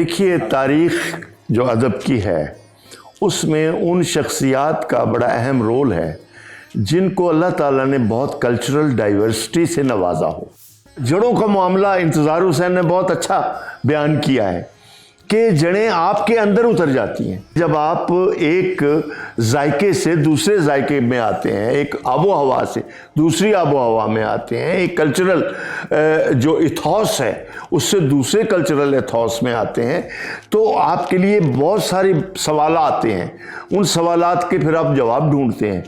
دیکھیے تاریخ جو ادب کی ہے اس میں ان شخصیات کا بڑا اہم رول ہے جن کو اللہ تعالیٰ نے بہت کلچرل ڈائیورسٹی سے نوازا ہو۔ جڑوں کا معاملہ انتظار حسین نے بہت اچھا بیان کیا ہے کہ جڑیں آپ کے اندر اتر جاتی ہیں جب آپ ایک ذائقے سے دوسرے ذائقے میں آتے ہیں، ایک آب و ہوا سے دوسری آب و ہوا میں آتے ہیں، ایک کلچرل جو ایتھوس ہے اس سے دوسرے کلچرل ایتھوس میں آتے ہیں، تو آپ کے لیے بہت سارے سوالات آتے ہیں، ان سوالات کے پھر آپ جواب ڈھونڈتے ہیں۔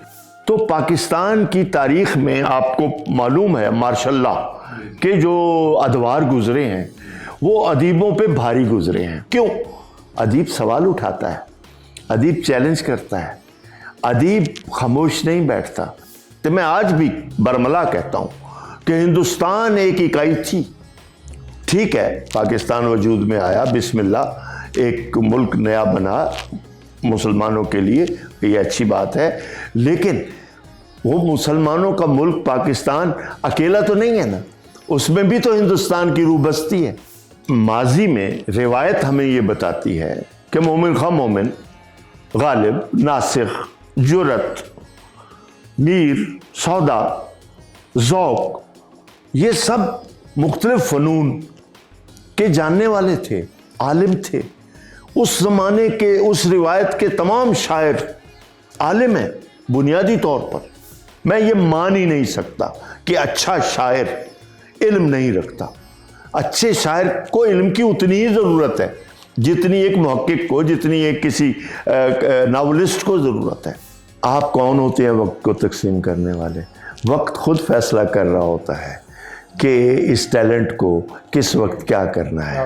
تو پاکستان کی تاریخ میں آپ کو معلوم ہے ماشاء اللہ کہ جو ادوار گزرے ہیں وہ ادیبوں پہ بھاری گزرے ہیں۔ کیوں؟ ادیب سوال اٹھاتا ہے، ادیب چیلنج کرتا ہے، ادیب خاموش نہیں بیٹھتا۔ تو میں آج بھی برملا کہتا ہوں کہ ہندوستان ایک اکائی تھی، ٹھیک ہے پاکستان وجود میں آیا، بسم اللہ ایک ملک نیا بنا مسلمانوں کے لیے، یہ اچھی بات ہے، لیکن وہ مسلمانوں کا ملک پاکستان اکیلا تو نہیں ہے نا، اس میں بھی تو ہندوستان کی روح بستی ہے۔ ماضی میں روایت ہمیں یہ بتاتی ہے کہ مومن خواہ مومن، غالب، ناصح، جرت، میر، سودا، ذوق، یہ سب مختلف فنون کے جاننے والے تھے، عالم تھے۔ اس زمانے کے اس روایت کے تمام شاعر عالم ہیں بنیادی طور پر۔ میں یہ مان ہی نہیں سکتا کہ اچھا شاعر علم نہیں رکھتا۔ اچھے شاعر کو علم کی اتنی ہی ضرورت ہے جتنی ایک محقق کو، جتنی ایک کسی ناولسٹ کو ضرورت ہے۔ آپ کون ہوتے ہیں وقت کو تقسیم کرنے والے؟ وقت خود فیصلہ کر رہا ہوتا ہے کہ اس ٹیلنٹ کو کس وقت کیا کرنا ہے،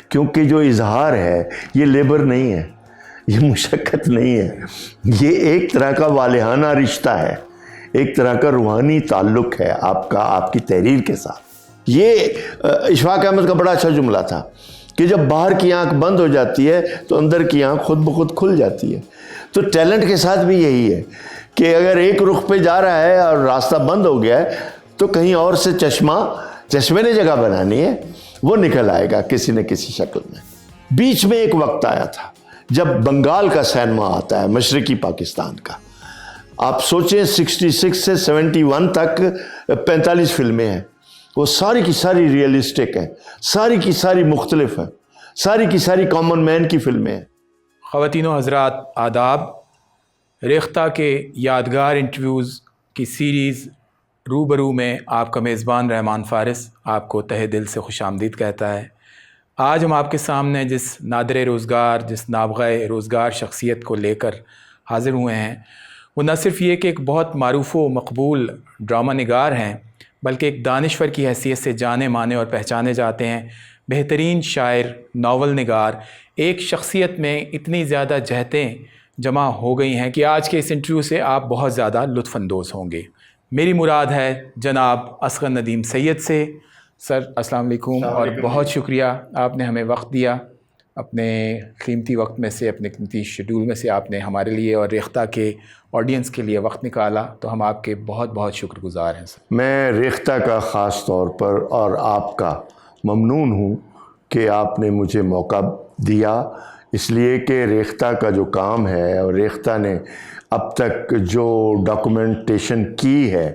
کیونکہ جو اظہار ہے یہ لیبر نہیں ہے، یہ مشقت نہیں ہے، یہ ایک طرح کا والہانہ رشتہ ہے، ایک طرح کا روحانی تعلق ہے آپ کی تحریر کے ساتھ۔ یہ اشفاق احمد کا بڑا اچھا جملہ تھا کہ جب باہر کی آنکھ بند ہو جاتی ہے تو اندر کی آنکھ خود بخود کھل جاتی ہے۔ تو ٹیلنٹ کے ساتھ بھی یہی ہے کہ اگر ایک رخ پہ جا رہا ہے اور راستہ بند ہو گیا ہے تو کہیں اور سے چشمے نے جگہ بنانی ہے، وہ نکل آئے گا کسی نہ کسی شکل میں۔ بیچ میں ایک وقت آیا تھا جب بنگال کا سینما آتا ہے، مشرقی پاکستان کا، آپ سوچیں 66 سے 71 تک 45 فلمیں ہیں، وہ ساری کی ساری ریئلسٹک ہیں، ساری کی ساری مختلف ہیں، ساری کی ساری کامن مین کی فلمیں ہیں۔ خواتین و حضرات آداب، ریختہ کے یادگار انٹرویوز کی سیریز روبرو میں آپ کا میزبان رحمان فارس آپ کو تہہ دل سے خوش آمدید کہتا ہے۔ آج ہم آپ کے سامنے جس نادر روزگار، جس نابغہ روزگار شخصیت کو لے کر حاضر ہوئے ہیں، وہ نہ صرف یہ کہ ایک بہت معروف و مقبول ڈرامہ نگار ہیں، بلکہ ایک دانشور کی حیثیت سے جانے مانے اور پہچانے جاتے ہیں، بہترین شاعر، ناول نگار۔ ایک شخصیت میں اتنی زیادہ جہتیں جمع ہو گئی ہیں کہ آج کے اس انٹرویو سے آپ بہت زیادہ لطف اندوز ہوں گے۔ میری مراد ہے جناب اصغر ندیم سید سے۔ سر السلام علیکم، اور بہت شکریہ آپ نے ہمیں وقت دیا، اپنے قیمتی وقت میں سے، اپنے قیمتی شیڈول میں سے آپ نے ہمارے لیے اور ریختہ کے آڈینس کے لیے وقت نکالا، تو ہم آپ کے بہت بہت شکر گزار ہیں سر۔ میں ریختہ کا خاص طور پر اور آپ کا ممنون ہوں کہ آپ نے مجھے موقع دیا، اس لیے کہ ریختہ کا جو کام ہے اور ریختہ نے اب تک جو ڈاکومنٹیشن کی ہے،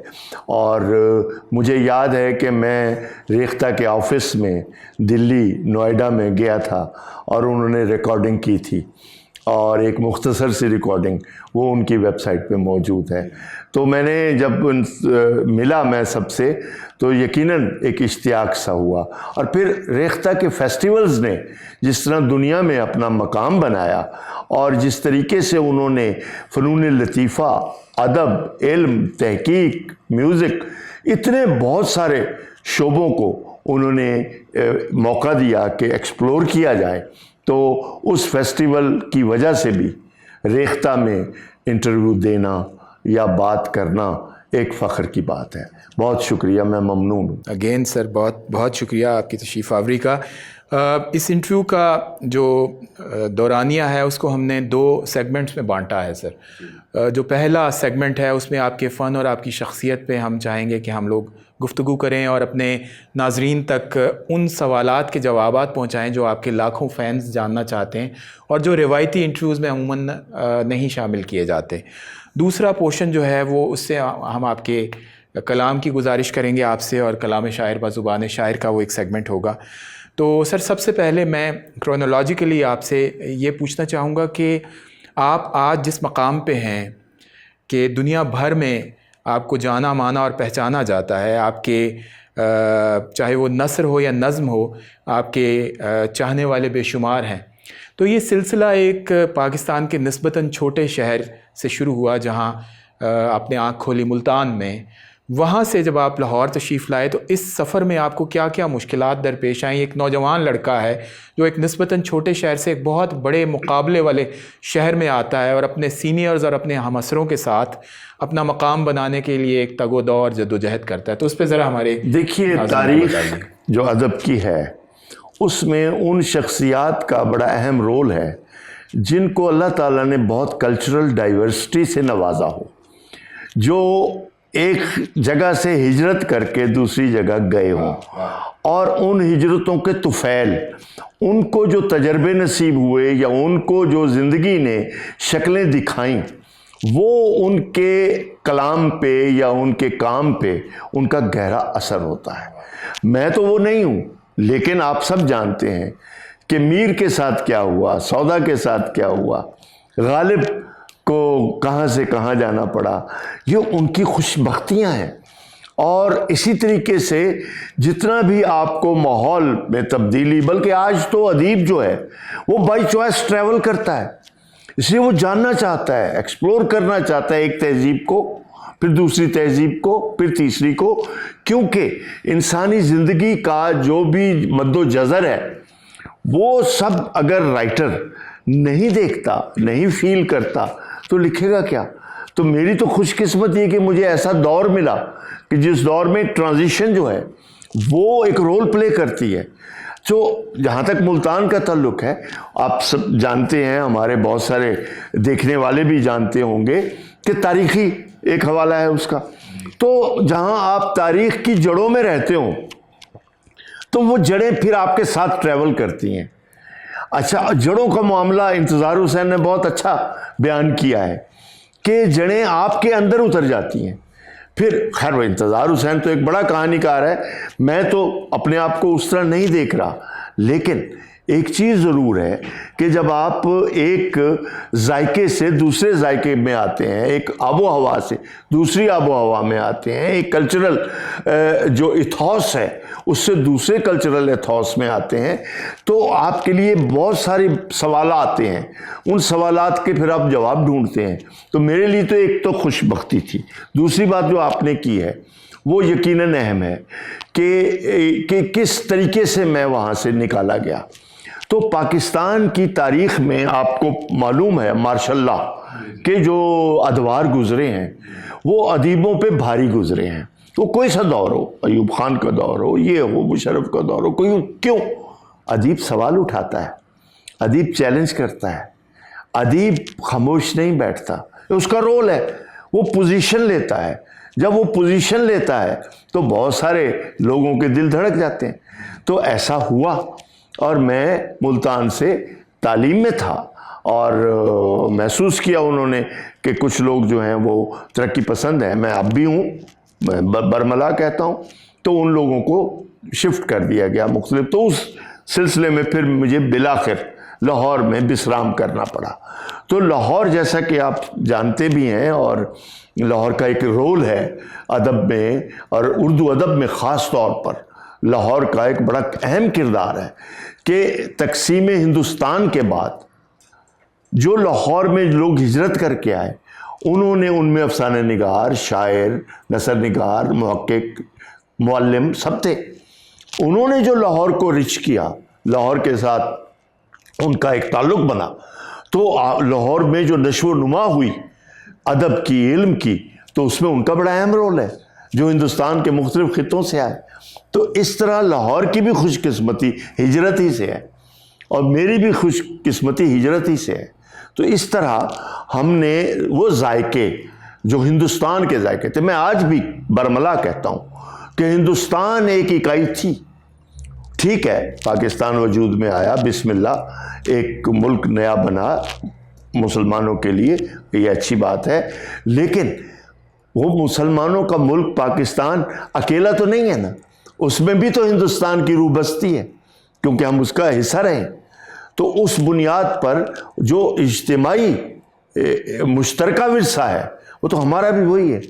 اور مجھے یاد ہے کہ میں ریختہ کے آفس میں دلی نوئیڈا میں گیا تھا اور انہوں نے ریکارڈنگ کی تھی، اور ایک مختصر سی ریکارڈنگ وہ ان کی ویب سائٹ پہ موجود ہے۔ تو میں نے جب ملا میں سب سے تو یقیناً ایک اشتیاق سا ہوا، اور پھر ریختہ کے فیسٹیولز نے جس طرح دنیا میں اپنا مقام بنایا، اور جس طریقے سے انہوں نے فنون لطیفہ، ادب، علم، تحقیق، میوزک، اتنے بہت سارے شعبوں کو انہوں نے موقع دیا کہ ایکسپلور کیا جائے، تو اس فیسٹیول کی وجہ سے بھی ریختہ میں انٹرویو دینا یا بات کرنا ایک فخر کی بات ہے۔ بہت شکریہ، میں ممنون ہوں۔ اگین سر بہت بہت شکریہ آپ کی تشریف آوری کا۔ اس انٹرویو کا جو دورانیہ ہے اس کو ہم نے 2 سیگمنٹس میں بانٹا ہے سر۔ جو پہلا سیگمنٹ ہے اس میں آپ کے فن اور آپ کی شخصیت پہ ہم چاہیں گے کہ ہم لوگ گفتگو کریں اور اپنے ناظرین تک ان سوالات کے جوابات پہنچائیں جو آپ کے لاکھوں فینز جاننا چاہتے ہیں اور جو روایتی انٹرویوز میں عموماً نہیں شامل کیے جاتے۔ دوسرا پورشن جو ہے وہ اس سے ہم آپ کے کلام کی گزارش کریں گے آپ سے، اور کلام شاعر بزبان شاعر کا وہ ایک سیگمنٹ ہوگا۔ تو سر سب سے پہلے میں کرونالوجیکلی آپ سے یہ پوچھنا چاہوں گا کہ آپ آج جس مقام پہ ہیں کہ دنیا بھر میں آپ کو جانا مانا اور پہچانا جاتا ہے، آپ کے چاہے وہ نثر ہو یا نظم ہو، آپ کے چاہنے والے بے شمار ہیں، تو یہ سلسلہ ایک پاکستان کے نسبتاً چھوٹے شہر سے شروع ہوا جہاں آپ نے آنکھ کھولی ملتان میں، وہاں سے جب آپ لاہور تشریف لائے تو اس سفر میں آپ کو کیا کیا مشکلات درپیش آئیں؟ ایک نوجوان لڑکا ہے جو ایک نسبتاً چھوٹے شہر سے ایک بہت بڑے مقابلے والے شہر میں آتا ہے اور اپنے سینئرز اور اپنے ہم عصروں کے ساتھ اپنا مقام بنانے کے لیے ایک تگ و دو اور جد و جہد کرتا ہے، تو اس پہ ذرا ہمارے دیکھیے تاریخ جو ادب کی ہے اس میں ان شخصیات کا بڑا اہم رول ہے جن کو اللہ تعالیٰ نے بہت کلچرل ڈائیورسٹی سے نوازا ہو، جو ایک جگہ سے ہجرت کر کے دوسری جگہ گئے ہوں، اور ان ہجرتوں کے طفیل، ان کو جو تجربے نصیب ہوئے یا ان کو جو زندگی نے شکلیں دکھائیں، وہ ان کے کلام پہ یا ان کے کام پہ ان کا گہرا اثر ہوتا ہے۔ میں تو وہ نہیں ہوں، لیکن آپ سب جانتے ہیں کہ میر کے ساتھ کیا ہوا، سودا کے ساتھ کیا ہوا، غالب کو کہاں سے کہاں جانا پڑا، یہ ان کی خوش بختیاں ہیں۔ اور اسی طریقے سے جتنا بھی آپ کو ماحول میں تبدیلی، بلکہ آج تو ادیب جو ہے وہ بائی چوائس ٹریول کرتا ہے، اس لیے وہ جاننا چاہتا ہے، ایکسپلور کرنا چاہتا ہے ایک تہذیب کو، پھر دوسری تہذیب کو، پھر تیسری کو، کیونکہ انسانی زندگی کا جو بھی مد و جزر ہے وہ سب اگر رائٹر نہیں دیکھتا، نہیں فیل کرتا تو لکھے گا کیا؟ تو میری تو خوش قسمت یہ کہ مجھے ایسا دور ملا کہ جس دور میں ٹرانزیشن جو ہے وہ ایک رول پلے کرتی ہے۔ تو جہاں تک ملتان کا تعلق ہے، آپ سب جانتے ہیں، ہمارے بہت سارے دیکھنے والے بھی جانتے ہوں گے کہ تاریخی ایک حوالہ ہے اس کا۔ تو جہاں آپ تاریخ کی جڑوں میں رہتے ہوں تو وہ جڑیں پھر آپ کے ساتھ ٹریول کرتی ہیں۔ اچھا، جڑوں کا معاملہ انتظار حسین نے بہت اچھا بیان کیا ہے کہ جڑیں آپ کے اندر اتر جاتی ہیں۔ پھر خیر وہ انتظار حسین تو ایک بڑا کہانی کار ہے، میں تو اپنے آپ کو اس طرح نہیں دیکھ رہا، لیکن ایک چیز ضرور ہے کہ جب آپ ایک ذائقے سے دوسرے ذائقے میں آتے ہیں، ایک آب و ہوا سے دوسری آب و ہوا میں آتے ہیں، ایک کلچرل جو ایتھوس ہے اس سے دوسرے کلچرل ایتھوس میں آتے ہیں، تو آپ کے لیے بہت سارے سوال آتے ہیں، ان سوالات کے پھر آپ جواب ڈھونڈتے ہیں۔ تو میرے لیے تو ایک تو خوش بختی تھی۔ دوسری بات جو آپ نے کی ہے وہ یقیناً اہم ہے کہ کس طریقے سے میں وہاں سے نکالا گیا۔ تو پاکستان کی تاریخ میں آپ کو معلوم ہے ماشاء اللہ کہ جو ادوار گزرے ہیں وہ ادیبوں پہ بھاری گزرے ہیں۔ تو کوئی سا دور ہو، ایوب خان کا دور ہو، یہ ہو، مشرف کا دور ہو، کوئی کیوں ادیب سوال اٹھاتا ہے، ادیب چیلنج کرتا ہے، ادیب خاموش نہیں بیٹھتا، اس کا رول ہے، وہ پوزیشن لیتا ہے۔ جب وہ پوزیشن لیتا ہے تو بہت سارے لوگوں کے دل دھڑک جاتے ہیں۔ تو ایسا ہوا، اور میں ملتان سے تعلیم میں تھا اور محسوس کیا انہوں نے کہ کچھ لوگ جو ہیں وہ ترقی پسند ہیں، میں اب بھی ہوں، میں برملا کہتا ہوں، تو ان لوگوں کو شفٹ کر دیا گیا مختلف۔ تو اس سلسلے میں پھر مجھے بالآخر لاہور میں بسرام کرنا پڑا۔ تو لاہور جیسا کہ آپ جانتے بھی ہیں، اور لاہور کا ایک رول ہے ادب میں، اور اردو ادب میں خاص طور پر لاہور کا ایک بڑا اہم کردار ہے کہ تقسیم ہندوستان کے بعد جو لاہور میں لوگ ہجرت کر کے آئے، انہوں نے ان میں افسانہ نگار، شاعر، نثر نگار، محقق، معلم سب تھے۔ انہوں نے جو لاہور کو رچ کیا، لاہور کے ساتھ ان کا ایک تعلق بنا، تو لاہور میں جو نشو و نما ہوئی ادب کی، علم کی، تو اس میں ان کا بڑا اہم رول ہے۔ جو ہندوستان کے مختلف خطوں سے آئے. تو اس طرح لاہور کی بھی خوش قسمتی ہجرت ہی سے ہے اور میری بھی خوش قسمتی ہجرت ہی سے ہے. تو اس طرح ہم نے وہ ذائقے جو ہندوستان کے ذائقے تھے، میں آج بھی برملا کہتا ہوں کہ ہندوستان ایک اکائی تھی. ٹھیک ہے، پاکستان وجود میں آیا، بسم اللہ، ایک ملک نیا بنا مسلمانوں کے لیے، یہ اچھی بات ہے، لیکن وہ مسلمانوں کا ملک پاکستان اکیلا تو نہیں ہے نا، اس میں بھی تو ہندوستان کی روح بستی ہے کیونکہ ہم اس کا حصہ رہے. تو اس بنیاد پر جو اجتماعی مشترکہ ورثہ ہے وہ تو ہمارا بھی وہی ہے.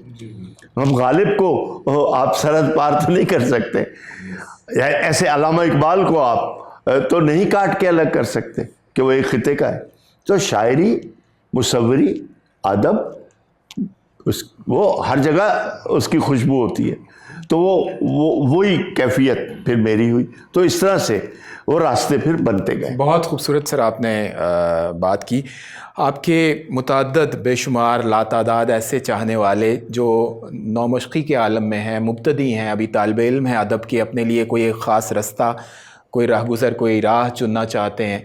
ہم غالب کو آپ سرحد پار تو نہیں کر سکتے، ایسے علامہ اقبال کو آپ تو نہیں کاٹ کے الگ کر سکتے کہ وہ ایک خطے کا ہے. تو شاعری، مصوری، ادب، وہ ہر جگہ اس کی خوشبو ہوتی ہے. تو وہی کیفیت پھر میری ہوئی. تو اس طرح سے وہ راستے پھر بنتے گئے. بہت خوبصورت سر آپ نے بات کی. آپ کے متعدد بے شمار لاتعداد ایسے چاہنے والے جو نومشقی کے عالم میں ہیں، مبتدی ہیں، ابھی طالب علم ہیں ادب کے، اپنے لیے کوئی ایک خاص رستہ، کوئی راہ گزر، کوئی راہ چننا چاہتے ہیں،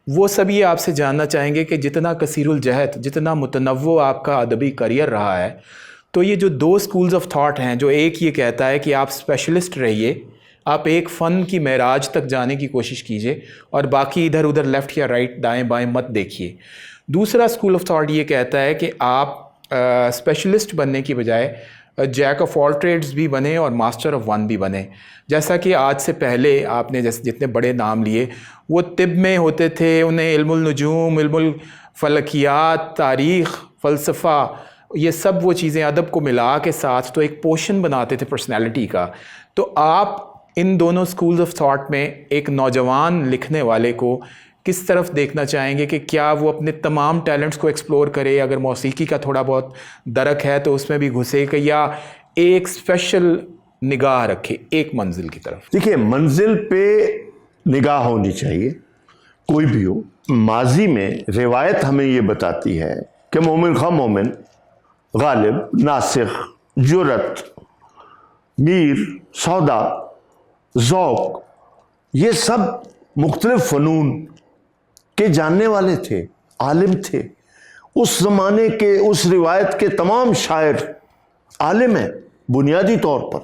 وہ سب یہ آپ سے جاننا چاہیں گے کہ جتنا کثیر الجہت، جتنا متنوع آپ کا ادبی کریئر رہا ہے، تو یہ جو دو سکولز آف تھاٹ ہیں، جو ایک یہ کہتا ہے کہ آپ اسپیشلسٹ رہیے، آپ ایک فن کی معراج تک جانے کی کوشش کیجئے اور باقی ادھر ادھر لیفٹ یا رائٹ، دائیں بائیں مت دیکھیے. دوسرا سکول آف تھاٹ یہ کہتا ہے کہ آپ اسپیشلسٹ بننے کی بجائے جیک آف آل ٹریڈز بھی بنیں اور ماسٹر آف ون بھی بنیں. جیسا کہ آج سے پہلے آپ نے جتنے بڑے نام لیے وہ طب میں ہوتے تھے، انہیں علم النجوم، علم الفلکیات، تاریخ، فلسفہ، یہ سب وہ چیزیں ادب کو ملا کے ساتھ تو ایک پورشن بناتے تھے پرسنالٹی کا. تو آپ ان دونوں سکولز آف تھاٹ میں ایک نوجوان لکھنے والے کو کس طرف دیکھنا چاہیں گے کہ کیا وہ اپنے تمام ٹیلنٹس کو ایکسپلور کرے، اگر موسیقی کا تھوڑا بہت درک ہے تو اس میں بھی گھسے، کہ یا ایک اسپیشل نگاہ رکھے ایک منزل کی طرف؟ دیکھیے، منزل پہ نگاہ ہونی چاہیے کوئی بھی ہو. ماضی میں روایت ہمیں یہ بتاتی ہے کہ مومن خواہ مومن، غالب، ناسخ، جرت، میر، سودا، ذوق، یہ سب مختلف فنون کے جاننے والے تھے، عالم تھے. اس زمانے کے، اس روایت کے تمام شاعر عالم ہیں بنیادی طور پر.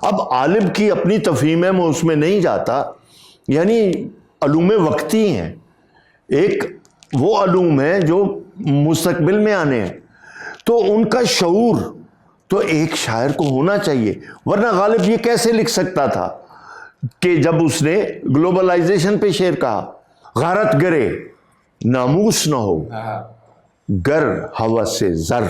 اب عالم کی اپنی تفہیم ہے، میں اس میں نہیں جاتا، یعنی علوم وقتی ہیں. ایک وہ علوم ہیں جو مستقبل میں آنے ہیں، تو ان کا شعور تو ایک شاعر کو ہونا چاہیے. ورنہ غالب یہ کیسے لکھ سکتا تھا کہ جب اس نے گلوبلائزیشن پہ شعر کہا، غارت گرے ناموس نہ ہو گر ہوا سے زر،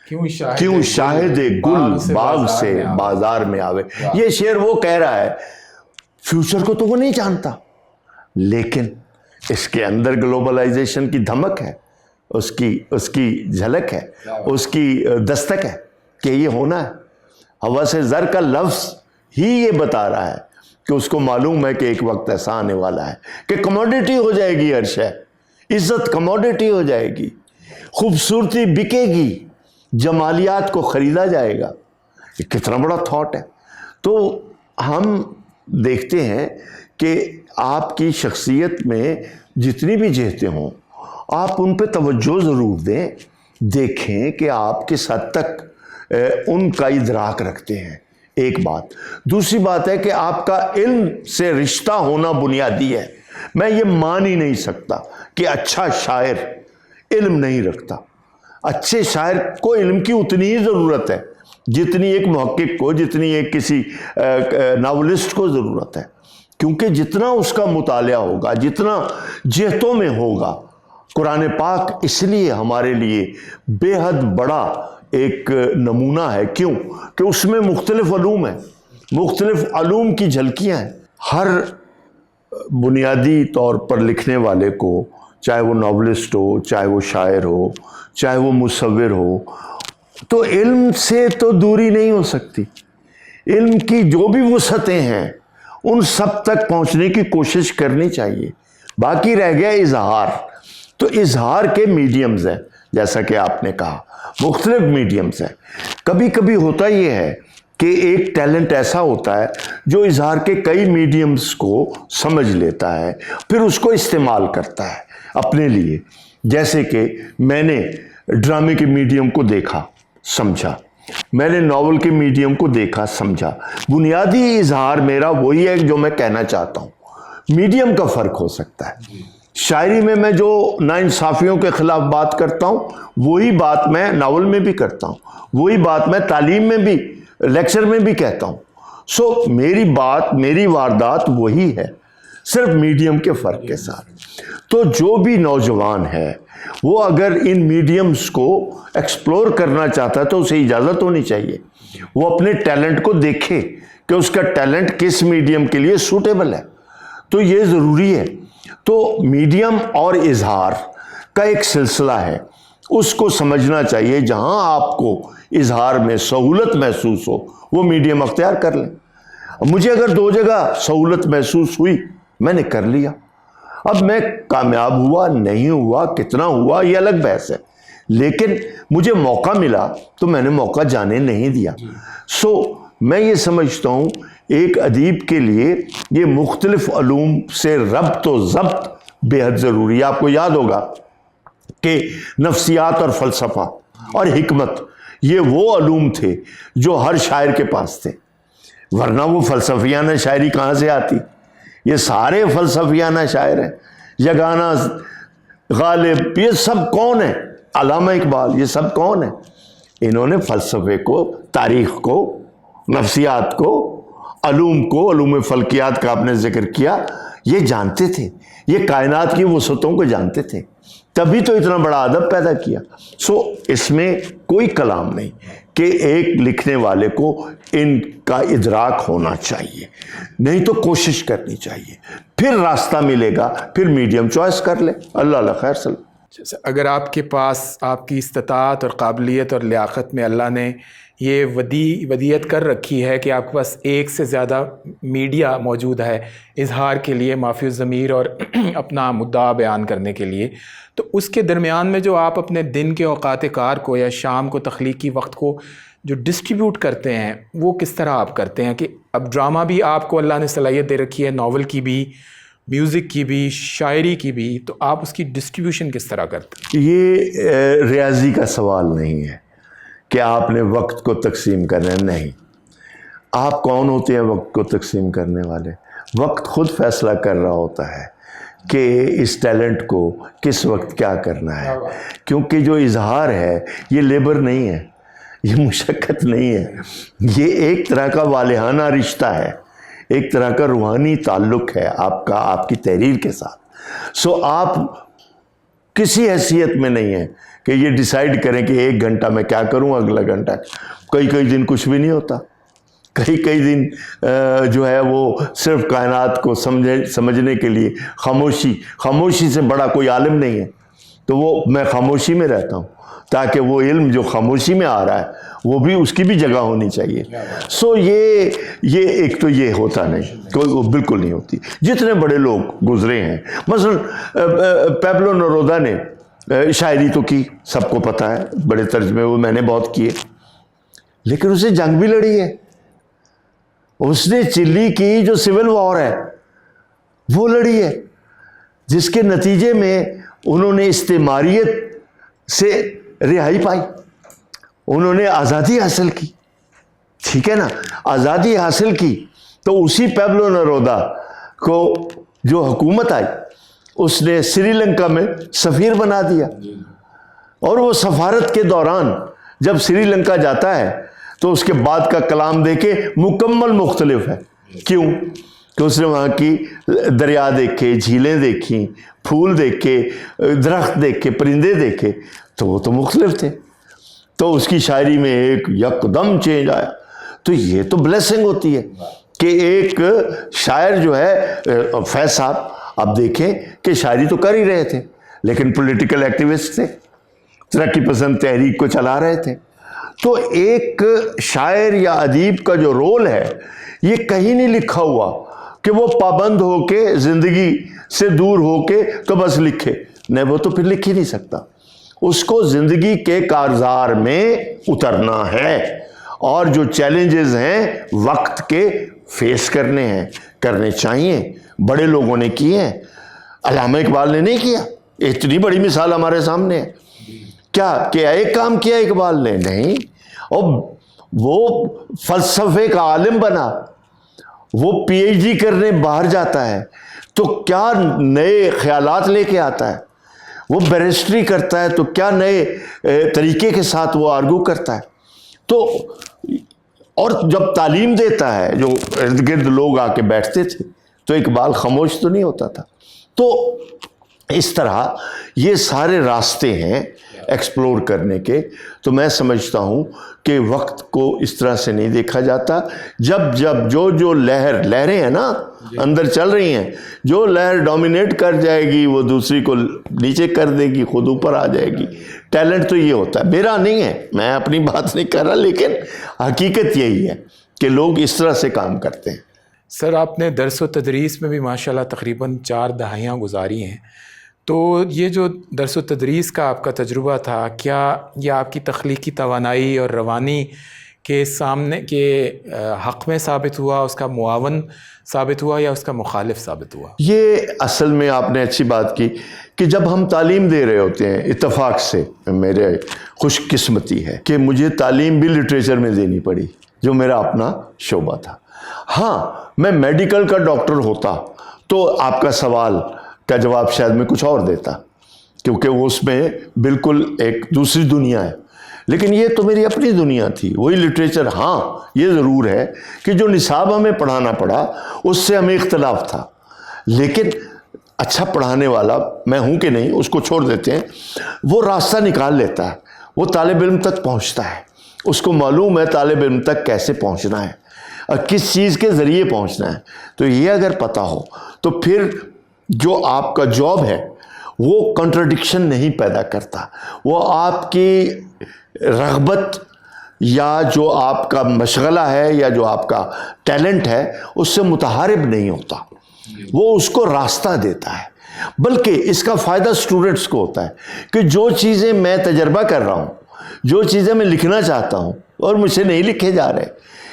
کیوں شاہد گل باغ سے بازار میں آوے. یہ شعر وہ کہہ رہا ہے، فیوچر کو تو وہ نہیں جانتا، لیکن اس کے اندر گلوبلائزیشن کی دھمک ہے، اس کی جھلک ہے، اس کی دستک ہے کہ یہ ہونا ہے. ہوا سے زر کا لفظ ہی یہ بتا رہا ہے کہ اس کو معلوم ہے کہ ایک وقت ایسا آنے والا ہے کہ کموڈیٹی ہو جائے گی ہر شے، عزت کموڈیٹی ہو جائے گی، خوبصورتی بکے گی، جمالیات کو خریدا جائے گا. یہ کتنا بڑا تھاٹ ہے. تو ہم دیکھتے ہیں کہ آپ کی شخصیت میں جتنی بھی جہتیں ہوں، آپ ان پہ توجہ ضرور دیں، دیکھیں کہ آپ کس حد تک ان کا ادراک رکھتے ہیں. ایک بات. دوسری بات ہے کہ آپ کا علم سے رشتہ ہونا بنیادی ہے. میں یہ مان ہی نہیں سکتا کہ اچھا شاعر علم نہیں رکھتا. اچھے شاعر کو علم کی اتنی ہی ضرورت ہے جتنی ایک محقق کو، جتنی ایک کسی ناولسٹ کو ضرورت ہے. کیونکہ جتنا اس کا مطالعہ ہوگا، جتنا جہتوں میں ہوگا. قرآن پاک اس لیے ہمارے لیے بے حد بڑا ایک نمونہ ہے. کیوں؟ کہ اس میں مختلف علوم ہیں، مختلف علوم کی جھلکیاں ہیں. ہر بنیادی طور پر لکھنے والے کو، چاہے وہ ناولسٹ ہو، چاہے وہ شاعر ہو، چاہے وہ مصور ہو، تو علم سے تو دوری نہیں ہو سکتی. علم کی جو بھی وسعتیں ہیں ان سب تک پہنچنے کی کوشش کرنی چاہیے. باقی رہ گیا اظہار. تو اظہار کے میڈیمز ہیں. جیسا کہ آپ نے کہا مختلف میڈیمز ہیں. کبھی کبھی ہوتا یہ ہے کہ ایک ٹیلنٹ ایسا ہوتا ہے جو اظہار کے کئی میڈیمز کو سمجھ لیتا ہے, پھر اس کو استعمال کرتا ہے اپنے لیے. جیسے کہ میں نے ڈرامے کے میڈیم کو دیکھا سمجھا, میں نے ناول کے میڈیم کو دیکھا سمجھا. بنیادی اظہار میرا وہی ہے جو میں کہنا چاہتا ہوں. میڈیم کا فرق ہو سکتا ہے. شاعری میں جو ناانصافیوں کے خلاف بات کرتا ہوں وہی بات میں ناول میں بھی کرتا ہوں, وہی بات میں تعلیم میں بھی لیکچر میں بھی کہتا ہوں. سو میری بات میری واردات وہی ہے, صرف میڈیم کے فرق کے ساتھ. تو جو بھی نوجوان ہے وہ اگر ان میڈیمز کو ایکسپلور کرنا چاہتا ہے تو اسے اجازت ہونی چاہیے. وہ اپنے ٹیلنٹ کو دیکھے کہ اس کا ٹیلنٹ کس میڈیم کے لیے سوٹیبل ہے. تو یہ ضروری ہے. تو میڈیم اور اظہار کا ایک سلسلہ ہے, اس کو سمجھنا چاہیے. جہاں آپ کو اظہار میں سہولت محسوس ہو وہ میڈیم اختیار کر لیں. مجھے اگر 2 جگہ سہولت محسوس ہوئی میں نے کر لیا. اب میں کامیاب ہوا نہیں ہوا کتنا ہوا یہ الگ بحث ہے, لیکن مجھے موقع ملا تو میں نے موقع جانے نہیں دیا. سو میں یہ سمجھتا ہوں ایک ادیب کے لیے یہ مختلف علوم سے ربط و ضبط بے حد ضروری ہے. آپ کو یاد ہوگا کہ نفسیات اور فلسفہ اور حکمت یہ وہ علوم تھے جو ہر شاعر کے پاس تھے, ورنہ وہ فلسفیانہ شاعری کہاں سے آتی؟ یہ سارے فلسفیانہ شاعر ہیں. یگانہ, غالب, یہ سب کون ہیں؟ علامہ اقبال, یہ سب کون ہیں؟ انہوں نے فلسفے کو, تاریخ کو, نفسیات کو, علوم کو, علوم فلکیات کا آپ نے ذکر کیا, یہ جانتے تھے. یہ کائنات کی وسعتوں کو جانتے تھے, تبھی تو اتنا بڑا ادب پیدا کیا. سو اس میں کوئی کلام نہیں کہ ایک لکھنے والے کو ان کا ادراک ہونا چاہیے, نہیں تو کوشش کرنی چاہیے, پھر راستہ ملے گا, پھر میڈیم چوائس کر لے. اللہ خیر صلی. اگر آپ کے پاس آپ کی استطاعت اور قابلیت اور لیاقت میں اللہ نے یہ ودیعت کر رکھی ہے کہ آپ کے پاس ایک سے زیادہ میڈیا موجود ہے اظہار کے لیے, معافی الضمیر اور اپنا مدعا بیان کرنے کے لیے, تو اس کے درمیان میں جو آپ اپنے دن کے اوقات کار کو یا شام کو تخلیقی وقت کو جو ڈسٹریبیوٹ کرتے ہیں وہ کس طرح آپ کرتے ہیں؟ کہ اب ڈرامہ بھی آپ کو اللہ نے صلاحیت دے رکھی ہے, ناول کی بھی, میوزک کی بھی, شاعری کی بھی, تو آپ اس کی ڈسٹریبیوشن کس طرح کرتے ہیں؟ یہ ریاضی کا سوال نہیں ہے کہ آپ نے وقت کو تقسیم کرنا ہے, نہیں. آپ کون ہوتے ہیں وقت کو تقسیم کرنے والے؟ وقت خود فیصلہ کر رہا ہوتا ہے کہ اس ٹیلنٹ کو کس وقت کیا کرنا ہے. کیونکہ جو اظہار ہے یہ لیبر نہیں ہے, یہ مشقت نہیں ہے, یہ ایک طرح کا والہانہ رشتہ ہے, ایک طرح کا روحانی تعلق ہے آپ کا آپ کی تحریر کے ساتھ. سو آپ کسی حیثیت میں نہیں ہیں کہ یہ ڈیسائیڈ کریں کہ 1 گھنٹہ میں کیا کروں, اگلا گھنٹہ. کئی دن کچھ بھی نہیں ہوتا, کئی دن جو ہے وہ صرف کائنات کو سمجھنے کے لیے خاموشی سے بڑا کوئی عالم نہیں ہے, تو وہ میں خاموشی میں رہتا ہوں تاکہ وہ علم جو خاموشی میں آ رہا ہے وہ بھی اس کی بھی جگہ ہونی چاہیے. سو یہ ایک تو یہ ہوتا نہیں, کوئی بالکل نہیں ہوتی. جتنے بڑے لوگ گزرے ہیں, مثلا پیبلو نیرودا نے شاعری تو کی, سب کو پتہ ہے, بڑے ترجمے وہ میں نے بہت کیے, لیکن اسے جنگ بھی لڑی ہے. اس نے چلی کی جو سول وار ہے وہ لڑی ہے, جس کے نتیجے میں انہوں نے استعماریت سے رہائی پائی, انہوں نے آزادی حاصل کی. ٹھیک ہے نا, آزادی حاصل کی تو اسی پیبلو نیرودا کو جو حکومت آئی اس نے سری لنکا میں سفیر بنا دیا, اور وہ سفارت کے دوران جب سری لنکا جاتا ہے تو اس کے بعد کا کلام دیکھے مکمل مختلف ہے. کیوں؟ کہ اس نے وہاں کی دریا دیکھے, جھیلیں دیکھیں, پھول دیکھے, درخت دیکھے, پرندے دیکھے, تو وہ تو مختلف تھے. تو اس کی شاعری میں ایک یکدم چینج آیا. تو یہ تو بلیسنگ ہوتی ہے کہ ایک شاعر جو ہے, فیض صاحب آپ دیکھیں کہ شاعری تو کر ہی رہے تھے لیکن پولیٹیکل ایکٹیوسٹ تھے, ترقی پسند تحریک کو چلا رہے تھے. تو ایک شاعر یا ادیب کا جو رول ہے یہ کہیں نہیں لکھا ہوا کہ وہ پابند ہو کے زندگی سے دور ہو کے تو بس لکھے, نہیں, وہ تو پھر لکھ ہی نہیں سکتا. اس کو زندگی کے کارزار میں اترنا ہے اور جو چیلنجز ہیں وقت کے فیس کرنے ہیں، کرنے چاہیے۔ بڑے لوگوں نے کیے ہیں، علامہ اقبال نے نہیں کیا؟ اتنی بڑی مثال ہمارے سامنے ہے۔ کیا ایک کام کیا اقبال نے؟ نہیں۔ اور وہ فلسفے کا عالم بنا، وہ پی ایچ ڈی کرنے باہر جاتا ہے تو کیا نئے خیالات لے کے آتا ہے، وہ بیرسٹری کرتا ہے تو کیا نئے طریقے کے ساتھ وہ آرگو کرتا ہے۔ تو اور جب تعلیم دیتا ہے، جو ارد گرد لوگ آ کے بیٹھتے تھے تو اقبال خاموش تو نہیں ہوتا تھا۔ تو اس طرح یہ سارے راستے ہیں ایکسپلور کرنے کے۔ تو میں سمجھتا ہوں کہ وقت کو اس طرح سے نہیں دیکھا جاتا۔ جب جو لہریں ہیں نا اندر چل رہی ہیں، جو لہر ڈومینیٹ کر جائے گی وہ دوسری کو نیچے کر دے گی، خود اوپر آ جائے گی۔ ٹیلنٹ تو یہ ہوتا ہے، میرا نہیں ہے، میں اپنی بات نہیں کر رہا، لیکن حقیقت یہی ہے کہ لوگ اس طرح سے کام کرتے ہیں۔ سر، آپ نے درس و تدریس میں بھی ماشاءاللہ تقریباً 4 دہائیاں گزاری ہیں، تو یہ جو درس و تدریس کا آپ کا تجربہ تھا، کیا یہ آپ کی تخلیقی توانائی اور روانی کے سامنے کے حق میں ثابت ہوا، اس کا معاون ثابت ہوا یا اس کا مخالف ثابت ہوا؟ یہ اصل میں آپ نے اچھی بات کی کہ جب ہم تعلیم دے رہے ہوتے ہیں، اتفاق سے میرے خوش قسمتی ہے کہ مجھے تعلیم بھی لٹریچر میں دینی پڑی، جو میرا اپنا شعبہ تھا۔ ہاں، میں میڈیکل کا ڈاکٹر ہوتا تو آپ کا سوال کا جواب شاید میں کچھ اور دیتا، کیونکہ وہ اس میں بالکل ایک دوسری دنیا ہے، لیکن یہ تو میری اپنی دنیا تھی، وہی لٹریچر۔ ہاں، یہ ضرور ہے کہ جو نصاب ہمیں پڑھانا پڑا اس سے ہمیں اختلاف تھا، لیکن اچھا پڑھانے والا میں ہوں کہ نہیں اس کو چھوڑ دیتے ہیں، وہ راستہ نکال لیتا ہے، وہ طالب علم تک پہنچتا ہے، اس کو معلوم ہے طالب علم تک کیسے پہنچنا ہے اور کس چیز کے ذریعے پہنچنا ہے۔ تو یہ اگر پتہ ہو تو پھر جو آپ کا جاب ہے وہ کنٹرڈکشن نہیں پیدا کرتا، وہ آپ کی رغبت یا جو آپ کا مشغلہ ہے یا جو آپ کا ٹیلنٹ ہے اس سے متحارب نہیں ہوتا، وہ اس کو راستہ دیتا ہے۔ بلکہ اس کا فائدہ سٹوڈنٹس کو ہوتا ہے کہ جو چیزیں میں تجربہ کر رہا ہوں، جو چیزیں میں لکھنا چاہتا ہوں اور مجھ سے نہیں لکھے جا رہے،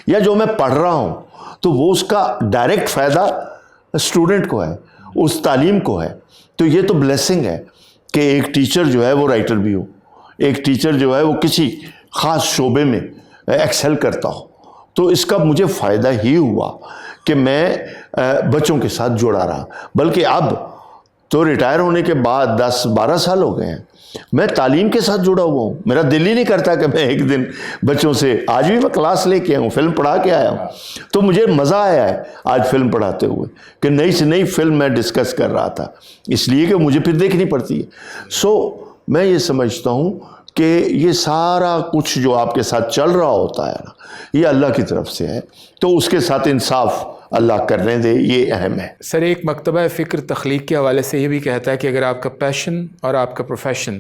یا جو میں پڑھ رہا ہوں، تو وہ اس کا ڈائریکٹ فائدہ اسٹوڈنٹ کو ہے، اس تعلیم کو ہے۔ تو یہ تو بلیسنگ ہے کہ ایک ٹیچر جو ہے وہ رائٹر بھی ہو، ایک ٹیچر جو ہے وہ کسی خاص شعبے میں ایکسل کرتا ہو۔ تو اس کا مجھے فائدہ ہی ہوا کہ میں بچوں کے ساتھ جڑا رہا، بلکہ اب تو ریٹائر ہونے کے بعد 10-12 سال ہو گئے ہیں، میں تعلیم کے ساتھ جڑا ہوا ہوں۔ میرا دل ہی نہیں کرتا کہ میں ایک دن بچوں سے، آج بھی میں کلاس لے کے آیا ہوں، فلم پڑھا کے آیا ہوں، تو مجھے مزہ آیا ہے آج فلم پڑھاتے ہوئے کہ نئی سے نئی فلم میں ڈسکس کر رہا تھا، اس لیے کہ مجھے پھر دیکھنی پڑتی ہے۔ سو میں یہ سمجھتا ہوں کہ یہ سارا کچھ جو آپ کے ساتھ چل رہا ہوتا ہے نا، یہ اللہ کی طرف سے ہے، تو اس کے ساتھ انصاف اللہ کرنے دے، یہ اہم ہے۔ سر، ایک مکتبہ فکر تخلیق کے حوالے سے یہ بھی کہتا ہے کہ اگر آپ کا پیشن اور آپ کا پروفیشن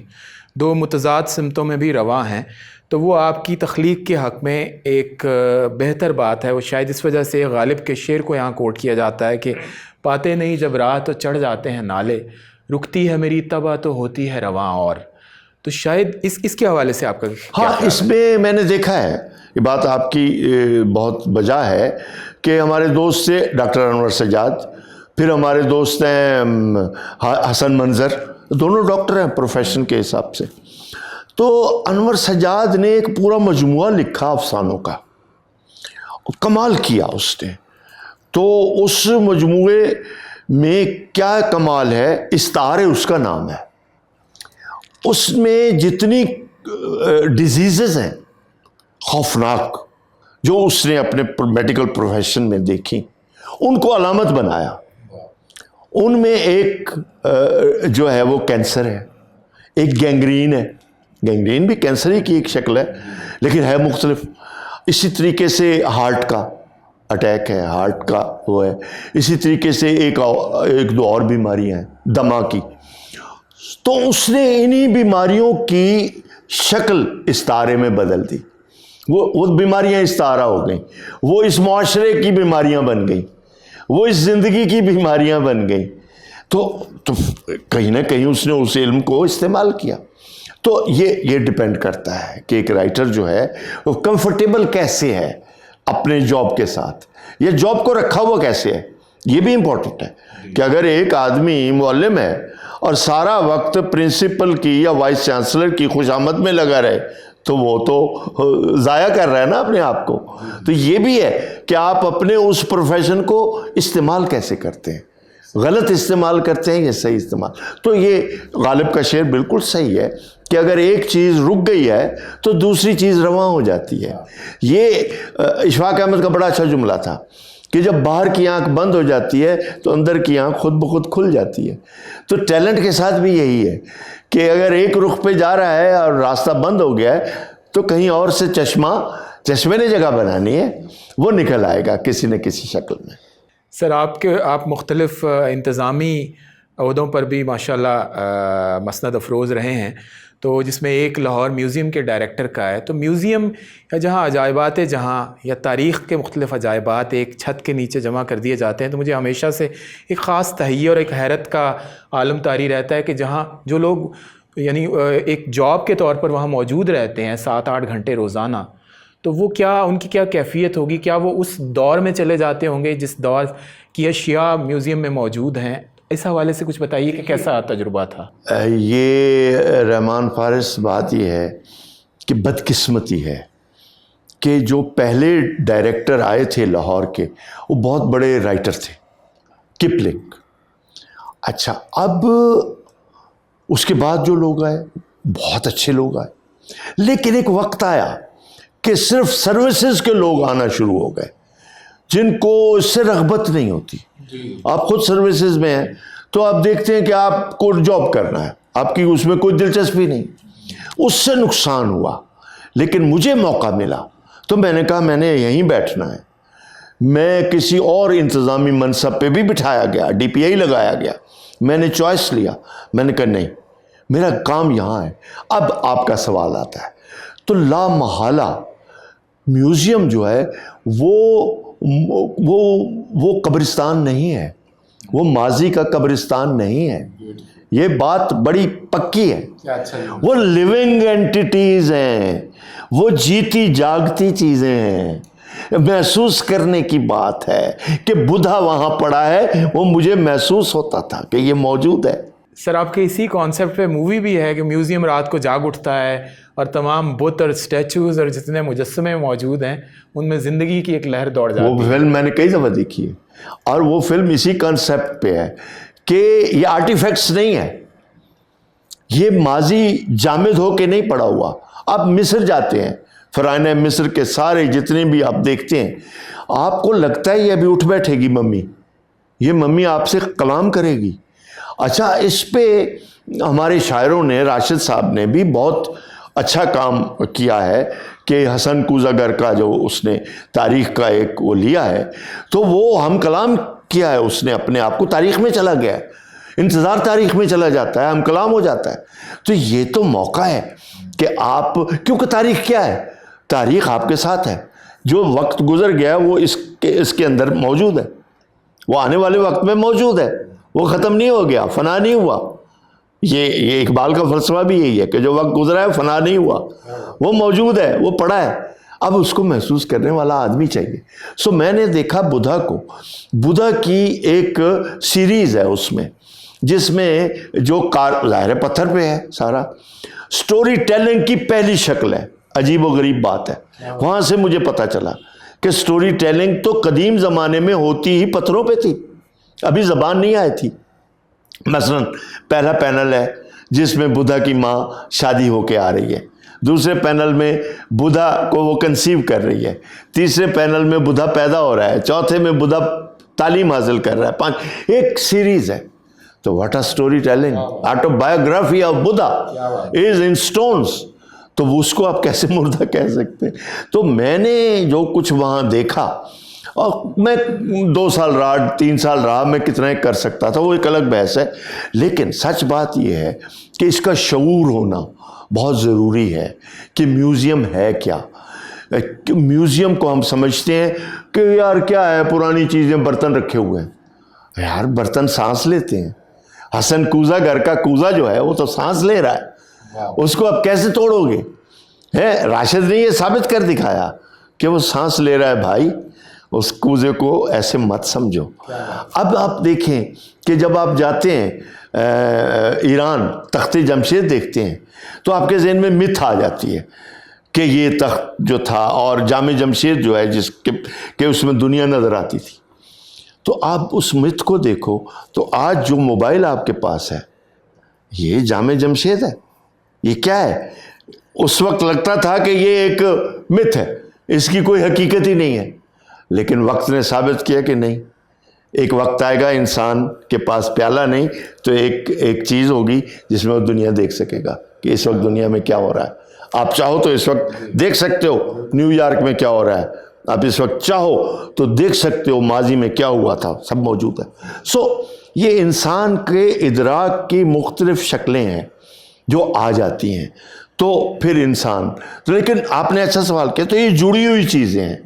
دو متضاد سمتوں میں بھی رواں ہیں تو وہ آپ کی تخلیق کے حق میں ایک بہتر بات ہے۔ وہ شاید اس وجہ سے غالب کے شعر کو یہاں کوٹ کیا جاتا ہے کہ پاتے نہیں جب راہ تو چڑھ جاتے ہیں نالے، رکتی ہے میری طبع تو ہوتی ہے رواں اور۔ تو شاید اس کے حوالے سے آپ کا ہاں، اس میں نے دیکھا ہے، یہ بات آپ کی بہت بجا ہے کہ ہمارے دوست سے ڈاکٹر انور سجاد، پھر ہمارے دوست ہیں حسن منظر، دونوں ڈاکٹر ہیں پروفیشن کے حساب سے۔ تو انور سجاد نے ایک پورا مجموعہ لکھا افسانوں کا، کمال کیا اس نے۔ تو اس مجموعے میں کیا کمال ہے، استعارے اس کا نام ہے، اس میں جتنی ڈیزیزز ہیں خوفناک جو اس نے اپنے میڈیکل پروفیشن میں دیکھی، ان کو علامت بنایا۔ ان میں ایک جو ہے وہ کینسر ہے، ایک گینگرین ہے، گینگرین بھی کینسر ہی کی ایک شکل ہے لیکن ہے مختلف۔ اسی طریقے سے ہارٹ کا اٹیک ہے، ہارٹ کا وہ ہے، اسی طریقے سے ایک دو اور بیماریاں ہیں دمہ کی۔ تو اس نے انہی بیماریوں کی شکل استعارے میں بدل دی، وہ بیماریاں استعارہ ہو گئیں، وہ اس معاشرے کی بیماریاں بن گئیں، وہ اس زندگی کی بیماریاں بن گئیں۔ تو کہیں نہ کہیں اس نے اس علم کو استعمال کیا۔ تو یہ ڈپینڈ کرتا ہے کہ ایک رائٹر جو ہے وہ کمفرٹیبل کیسے ہے اپنے جاب کے ساتھ، یا جاب کو رکھا ہوا کیسے ہے. یہ بھی امپورٹنٹ ہے کہ اگر ایک آدمی معلم ہے اور سارا وقت پرنسپل کی یا وائس چانسلر کی خوشامد میں لگا رہے تو وہ تو ضائع کر رہا ہے نا اپنے آپ کو. تو یہ بھی ہے کہ آپ اپنے اس پروفیشن کو استعمال کیسے کرتے ہیں، غلط استعمال کرتے ہیں یا صحیح استعمال. تو یہ غالب کا شعر بالکل صحیح ہے کہ اگر ایک چیز رک گئی ہے تو دوسری چیز رواں ہو جاتی ہے. یہ اشفاق احمد کا بڑا اچھا جملہ تھا کہ جب باہر کی آنکھ بند ہو جاتی ہے تو اندر کی آنکھ خود بخود کھل جاتی ہے. تو ٹیلنٹ کے ساتھ بھی یہی ہے کہ اگر ایک رخ پہ جا رہا ہے اور راستہ بند ہو گیا ہے تو کہیں اور سے چشمے نے جگہ بنانی ہے، وہ نکل آئے گا کسی نہ کسی شکل میں. سر آپ مختلف انتظامی عہدوں پر بھی ماشاءاللہ مسند افروز رہے ہیں، تو جس میں ایک لاہور میوزیم کے ڈائریکٹر کا ہے. تو میوزیم یا جہاں عجائبات جہاں یا تاریخ کے مختلف عجائبات ایک چھت کے نیچے جمع کر دیے جاتے ہیں، تو مجھے ہمیشہ سے ایک خاص تہیہ اور ایک حیرت کا عالم طاری رہتا ہے کہ جہاں جو لوگ یعنی ایک جاب کے طور پر وہاں موجود رہتے ہیں 7-8 گھنٹے روزانہ، تو وہ کیا ان کی کیا کیفیت ہوگی؟ کیا وہ اس دور میں چلے جاتے ہوں گے جس دور کی اشیاء میوزیم میں موجود ہیں؟ اس حوالے سے کچھ بتائیے کہ کیسا تجربہ تھا. یہ رحمان فارس بات یہ ہے کہ بدقسمتی ہے کہ جو پہلے ڈائریکٹر آئے تھے لاہور کے وہ بہت بڑے رائٹر تھے، کپلنگ. اچھا، اب اس کے بعد جو لوگ آئے بہت اچھے لوگ آئے، لیکن ایک وقت آیا کہ صرف سروسز کے لوگ آنا شروع ہو گئے جن کو اس سے رغبت نہیں ہوتی. آپ خود سروسز میں ہیں تو آپ دیکھتے ہیں کہ آپ کو جاب کرنا ہے، آپ کی اس میں کوئی دلچسپی نہیں، اس سے نقصان ہوا. لیکن مجھے موقع ملا تو میں نے کہا میں نے یہیں بیٹھنا ہے. میں کسی اور انتظامی منصب پہ بھی بٹھایا گیا، ڈی پی آئی لگایا گیا، میں نے چوائس لیا، میں نے کہا نہیں میرا کام یہاں ہے. اب آپ کا سوال آتا ہے تو لا محالہ میوزیم جو ہے وہ قبرستان نہیں ہے، وہ ماضی کا قبرستان نہیں ہے. یہ بات بڑی پکی ہے. وہ لیونگ اینٹیٹیز ہیں، وہ جیتی جاگتی چیزیں ہیں. محسوس کرنے کی بات ہے کہ بدھا وہاں پڑا ہے، وہ مجھے محسوس ہوتا تھا کہ یہ موجود ہے. سر آپ کے اسی کانسیپٹ پہ مووی بھی ہے کہ میوزیم رات کو جاگ اٹھتا ہے اور تمام بت اور اسٹیچوز اور جتنے مجسمے موجود ہیں ان میں زندگی کی ایک لہر دوڑ جاتی ہے. وہ فلم میں نے کئی دفعہ دیکھی ہے اور وہ فلم اسی کانسیپٹ پہ ہے کہ یہ آرٹیفیکٹس نہیں ہے، یہ ماضی جامد ہو کے نہیں پڑا ہوا. آپ مصر جاتے ہیں، فرعونِ مصر کے سارے جتنے بھی آپ دیکھتے ہیں، آپ کو لگتا ہے یہ ابھی اٹھ بیٹھے گی ممی، یہ ممی آپ سے کلام کرے گی. اچھا، اس پہ ہمارے شاعروں نے، راشد صاحب نے بھی بہت اچھا کام کیا ہے کہ حسن کوزاگر کا جو اس نے تاریخ کا ایک وہ لیا ہے تو وہ ہم کلام کیا ہے، اس نے اپنے آپ کو تاریخ میں چلا گیا ہے، انتظار تاریخ میں چلا جاتا ہے، ہم کلام ہو جاتا ہے. تو یہ تو موقع ہے کہ آپ، کیونکہ تاریخ کیا ہے؟ تاریخ آپ کے ساتھ ہے. جو وقت گزر گیا وہ اس کے اندر موجود ہے، وہ آنے والے وقت میں موجود ہے، وہ ختم نہیں ہو گیا، فنا نہیں ہوا. یہ اقبال کا فلسفہ بھی یہی ہے کہ جو وقت گزرا ہے فنا نہیں ہوا، وہ موجود ہے، وہ پڑا ہے. اب اس کو محسوس کرنے والا آدمی چاہیے. سو میں نے دیکھا بدھا کو، بدھا کی ایک سیریز ہے اس میں، جس میں جو ظاہر پتھر پہ ہے سارا، سٹوری ٹیلنگ کی پہلی شکل ہے. عجیب و غریب بات ہے. وہاں سے مجھے پتا چلا کہ سٹوری ٹیلنگ تو قدیم زمانے میں ہوتی ہی پتھروں پہ تھی، ابھی زبان نہیں آئی تھی. مثلا پہلا پینل ہے جس میں بدھا کی ماں شادی ہو کے آ رہی ہے، دوسرے پینل میں بدھا کو وہ کنسیو کر رہی ہے، تیسرے پینل میں بدھا پیدا ہو رہا ہے، چوتھے میں بدھا تعلیم حاصل کر رہا ہے. ایک سیریز ہے. تو what are story telling, autobiography of Buddha is in stones. تو اس کو آپ کیسے مردہ کہہ سکتے ہیں؟ تو میں نے جو کچھ وہاں دیکھا، اور میں 2 سال رہا، 3 سال رہا، میں کتنا کر سکتا تھا وہ ایک الگ بحث ہے. لیکن سچ بات یہ ہے کہ اس کا شعور ہونا بہت ضروری ہے کہ میوزیم ہے کیا. میوزیم کو ہم سمجھتے ہیں کہ یار کیا ہے، پرانی چیزیں، برتن رکھے ہوئے ہیں. یار برتن سانس لیتے ہیں. حسن کوزاگر کا کوزا جو ہے وہ تو سانس لے رہا ہے. اس کو اب کیسے توڑو گے؟ راشد نے یہ ثابت کر دکھایا کہ وہ سانس لے رہا ہے بھائی، اس کوزے کو ایسے مت سمجھو۔ اب آپ دیکھیں کہ جب آپ جاتے ہیں ایران، تخت جمشید دیکھتے ہیں تو آپ کے ذہن میں متھ آ جاتی ہے کہ یہ تخت جو تھا اور جامع جمشید جو ہے جس کے اس میں دنیا نظر آتی تھی۔ تو آپ اس متھ کو دیکھو تو آج جو موبائل آپ کے پاس ہے یہ جامع جمشید ہے، یہ کیا ہے؟ اس وقت لگتا تھا کہ یہ ایک متھ ہے، اس کی کوئی حقیقت ہی نہیں ہے، لیکن وقت نے ثابت کیا کہ نہیں، ایک وقت آئے گا انسان کے پاس پیالہ نہیں تو ایک چیز ہوگی جس میں وہ دنیا دیکھ سکے گا کہ اس وقت دنیا میں کیا ہو رہا ہے۔ آپ چاہو تو اس وقت دیکھ سکتے ہو نیو یارک میں کیا ہو رہا ہے، آپ اس وقت چاہو تو دیکھ سکتے ہو ماضی میں کیا ہوا تھا، سب موجود ہے۔ یہ انسان کے ادراک کی مختلف شکلیں ہیں جو آ جاتی ہیں، تو پھر انسان لیکن آپ نے اچھا سوال کیا، تو یہ جڑی ہوئی چیزیں ہیں،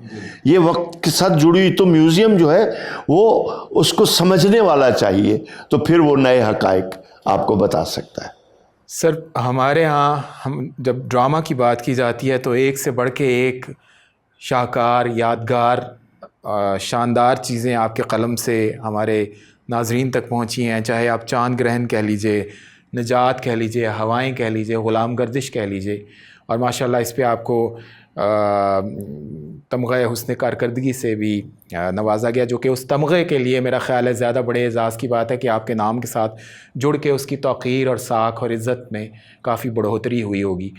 یہ وقت کے ساتھ جڑی ہوئی، تو میوزیم جو ہے وہ اس کو سمجھنے والا چاہیے تو پھر وہ نئے حقائق آپ کو بتا سکتا ہے۔ سر ہمارے ہاں ہم جب ڈرامہ کی بات کی جاتی ہے تو ایک سے بڑھ کے ایک شاہکار، یادگار، شاندار چیزیں آپ کے قلم سے ہمارے ناظرین تک پہنچی ہیں، چاہے آپ چاند گرہن کہہ لیجئے، نجات کہہ لیجئے، ہوائیں کہہ لیجئے، غلام گردش کہہ لیجئے، اور ماشاءاللہ اس پہ آپ کو تمغہ حسن کارکردگی سے بھی نوازا گیا، جو کہ اس تمغے کے لیے میرا خیال ہے زیادہ بڑے اعزاز کی بات ہے کہ آپ کے نام کے ساتھ جڑ کے اس کی توقیر اور ساکھ اور عزت میں کافی بڑھوتری ہوئی ہوگی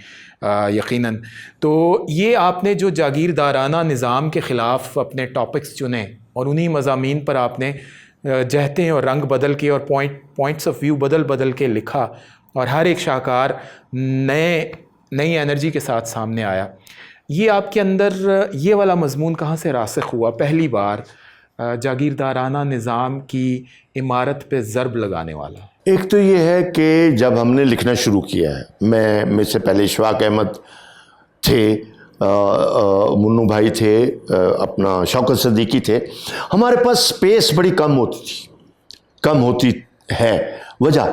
یقیناً۔ تو یہ آپ نے جو جاگیردارانہ نظام کے خلاف اپنے ٹاپکس چنے اور انہی مضامین پر آپ نے جہتیں اور رنگ بدل کے اور پوائنٹس آف ویو بدل کے لکھا، اور ہر ایک شاہکار نئی انرجی کے ساتھ سامنے آیا۔ یہ آپ کے اندر یہ والا مضمون کہاں سے راسخ ہوا پہلی بار جاگیردارانہ نظام کی عمارت پہ ضرب لگانے والا؟ ایک تو یہ ہے کہ جب ہم نے لکھنا شروع کیا ہے، میں سے پہلے اشفاق احمد تھے، منو بھائی تھے، اپنا شوکت صدیقی تھے، ہمارے پاس سپیس بڑی کم ہوتی ہے۔ وجہ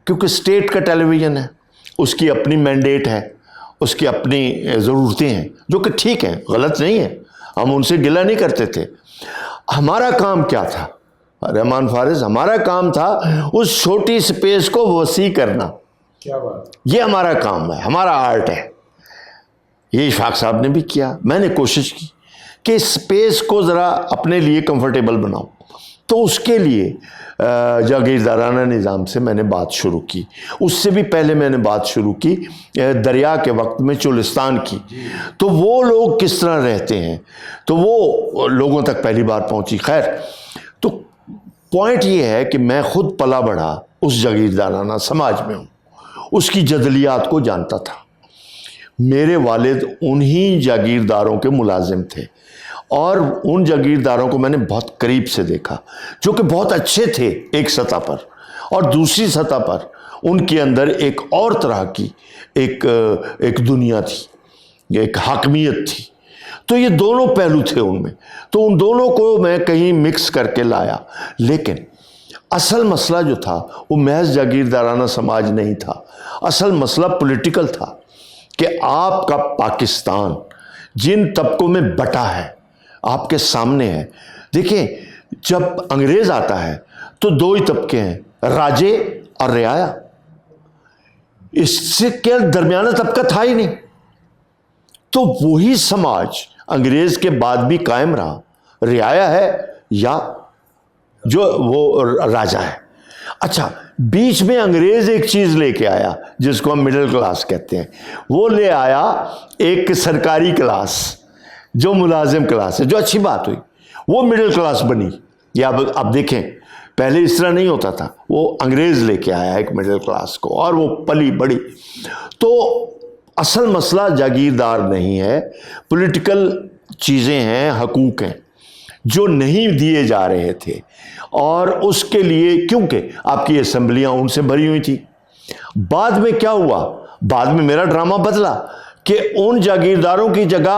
کیونکہ اسٹیٹ کا ٹیلی ویژن ہے، اس کی اپنی مینڈیٹ ہے، اس کی اپنی ضرورتیں ہیں، جو کہ ٹھیک ہیں، غلط نہیں ہے، ہم ان سے گلہ نہیں کرتے تھے۔ ہمارا کام کیا تھا رحمان فارس؟ ہمارا کام تھا اس چھوٹی سپیس کو وسیع کرنا۔ کیا بات! یہ ہمارا کام ہے، ہمارا آرٹ ہے۔ یہ اشفاق صاحب نے بھی کیا، میں نے کوشش کی کہ سپیس کو ذرا اپنے لیے کمفرٹیبل بناؤں، تو اس کے لیے جاگیردارانہ نظام سے میں نے بات شروع کی۔ اس سے بھی پہلے میں نے بات شروع کی دریا کے وقت میں چولستان کی، تو وہ لوگ کس طرح رہتے ہیں، تو وہ لوگوں تک پہلی بار پہنچی۔ خیر، تو پوائنٹ یہ ہے کہ میں خود پلا بڑھا اس جاگیردارانہ سماج میں ہوں، اس کی جدلیات کو جانتا تھا۔ میرے والد انہی جاگیرداروں کے ملازم تھے، اور ان جاگیرداروں کو میں نے بہت قریب سے دیکھا، جو کہ بہت اچھے تھے ایک سطح پر، اور دوسری سطح پر ان کے اندر ایک اور طرح کی ایک دنیا تھی، ایک حاکمیت تھی۔ تو یہ دونوں پہلو تھے ان میں، تو ان دونوں کو میں کہیں مکس کر کے لایا۔ لیکن اصل مسئلہ جو تھا وہ محض جاگیردارانہ سماج نہیں تھا، اصل مسئلہ پولیٹیکل تھا کہ آپ کا پاکستان جن طبقوں میں بٹا ہے آپ کے سامنے ہے۔ دیکھیں، جب انگریز آتا ہے تو دو ہی طبقے ہیں، راجے اور رعایا، اس سے کیا درمیانہ طبقہ تھا ہی نہیں۔ تو وہی سماج انگریز کے بعد بھی قائم رہا، رعایا ہے یا جو وہ راجہ ہے۔ اچھا، بیچ میں انگریز ایک چیز لے کے آیا جس کو ہم مڈل کلاس کہتے ہیں، وہ لے آیا ایک سرکاری کلاس جو ملازم کلاس ہے، جو اچھی بات ہوئی، وہ مڈل کلاس بنی۔ یا اب دیکھیں، پہلے اس طرح نہیں ہوتا تھا، وہ انگریز لے کے آیا ایک مڈل کلاس کو، اور وہ پلی بڑی۔ تو اصل مسئلہ جاگیردار نہیں ہے، پولیٹیکل چیزیں ہیں، حقوق ہیں جو نہیں دیے جا رہے تھے، اور اس کے لیے کیونکہ آپ کی اسمبلیاں ان سے بھری ہوئی تھی۔ بعد میں کیا ہوا؟ بعد میں میرا ڈرامہ بدلا کہ ان جاگیرداروں کی جگہ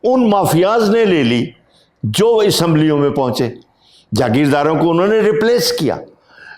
ان مافیاز نے لے لی جو اسمبلیوں میں پہنچے، جاگیرداروں کو انہوں نے ریپلیس کیا۔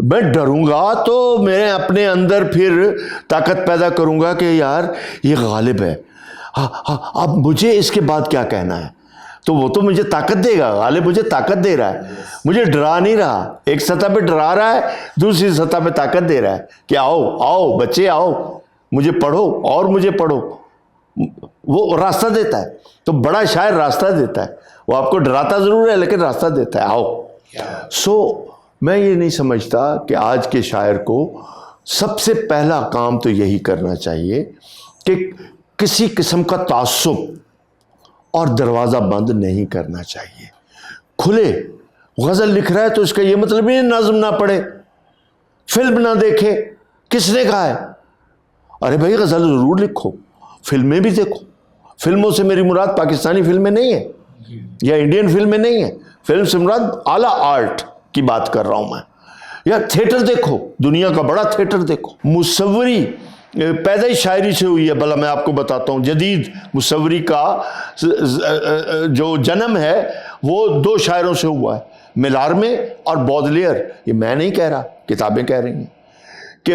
میں ڈروں گا تو میں اپنے اندر پھر طاقت پیدا کروں گا کہ یار یہ غالب ہے، اب مجھے اس کے بعد کیا کہنا ہے، تو وہ تو مجھے طاقت دے گا، غالب مجھے طاقت دے رہا ہے، مجھے ڈرا نہیں رہا، ایک سطح پہ ڈرا رہا ہے، دوسری سطح پہ طاقت دے رہا ہے کہ آؤ آؤ بچے آؤ، مجھے پڑھو اور مجھے پڑھو، وہ راستہ دیتا ہے۔ تو بڑا شاعر راستہ دیتا ہے، وہ آپ کو ڈراتا ضرور ہے لیکن راستہ دیتا ہے، آؤ۔ میں یہ نہیں سمجھتا کہ آج کے شاعر کو سب سے پہلا کام تو یہی کرنا چاہیے کہ کسی قسم کا تعصب اور دروازہ بند نہیں کرنا چاہیے، کھلے۔ غزل لکھ رہا ہے تو اس کا یہ مطلب نہیں نظم نہ پڑھے، فلم نہ دیکھے، کس نے کہا ہے؟ ارے بھائی غزل ضرور لکھو، فلمیں بھی دیکھو۔ فلموں سے میری مراد پاکستانی فلمیں نہیں ہیں یا انڈین فلمیں نہیں ہیں، فلم سے مراد اعلیٰ آرٹ کی بات کر رہا ہوں میں۔ یا تھیٹر دیکھو، دنیا کا بڑا تھیٹر دیکھو۔ مصوری پیدا ہی شاعری سے ہوئی ہے، بھلا میں آپ کو بتاتا ہوں، جدید مصوری کا جو جنم ہے وہ 2 شاعروں سے ہوا ہے، ملارمے اور بودلیئر۔ یہ میں نہیں کہہ رہا، کتابیں کہہ رہی ہیں کہ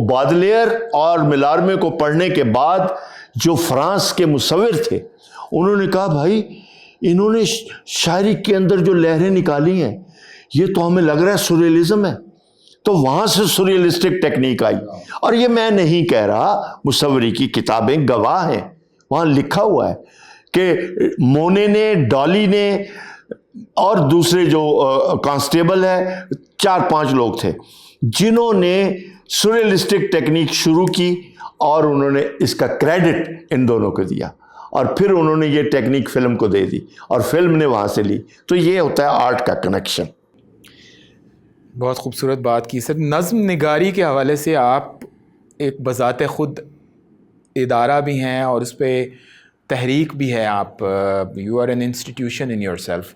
بودلیئر اور ملارمے کو پڑھنے کے بعد جو فرانس کے مصور تھے انہوں نے کہا بھائی انہوں نے شاعری کے اندر جو لہریں نکالی ہیں یہ تو ہمیں لگ رہا ہے سوریلزم ہے، تو وہاں سے سوریلسٹک ٹیکنیک آئی۔ اور یہ میں نہیں کہہ رہا، مصوری کی کتابیں گواہ ہیں، وہاں لکھا ہوا ہے کہ مونے نے، ڈالی نے اور دوسرے جو کانسٹیبل ہے، 4-5 لوگ تھے جنہوں نے سوریلسٹک ٹیکنیک شروع کی اور انہوں نے اس کا کریڈٹ ان دونوں کو دیا، اور پھر انہوں نے یہ ٹیکنیک فلم کو دے دی اور فلم نے وہاں سے لی۔ تو یہ ہوتا ہے آرٹ کا کنیکشن۔ بہت خوبصورت بات کی سر۔ نظم نگاری کے حوالے سے آپ ایک بذات خود ادارہ بھی ہیں اور اس پہ تحریک بھی ہے، آپ you are an institution in yourself.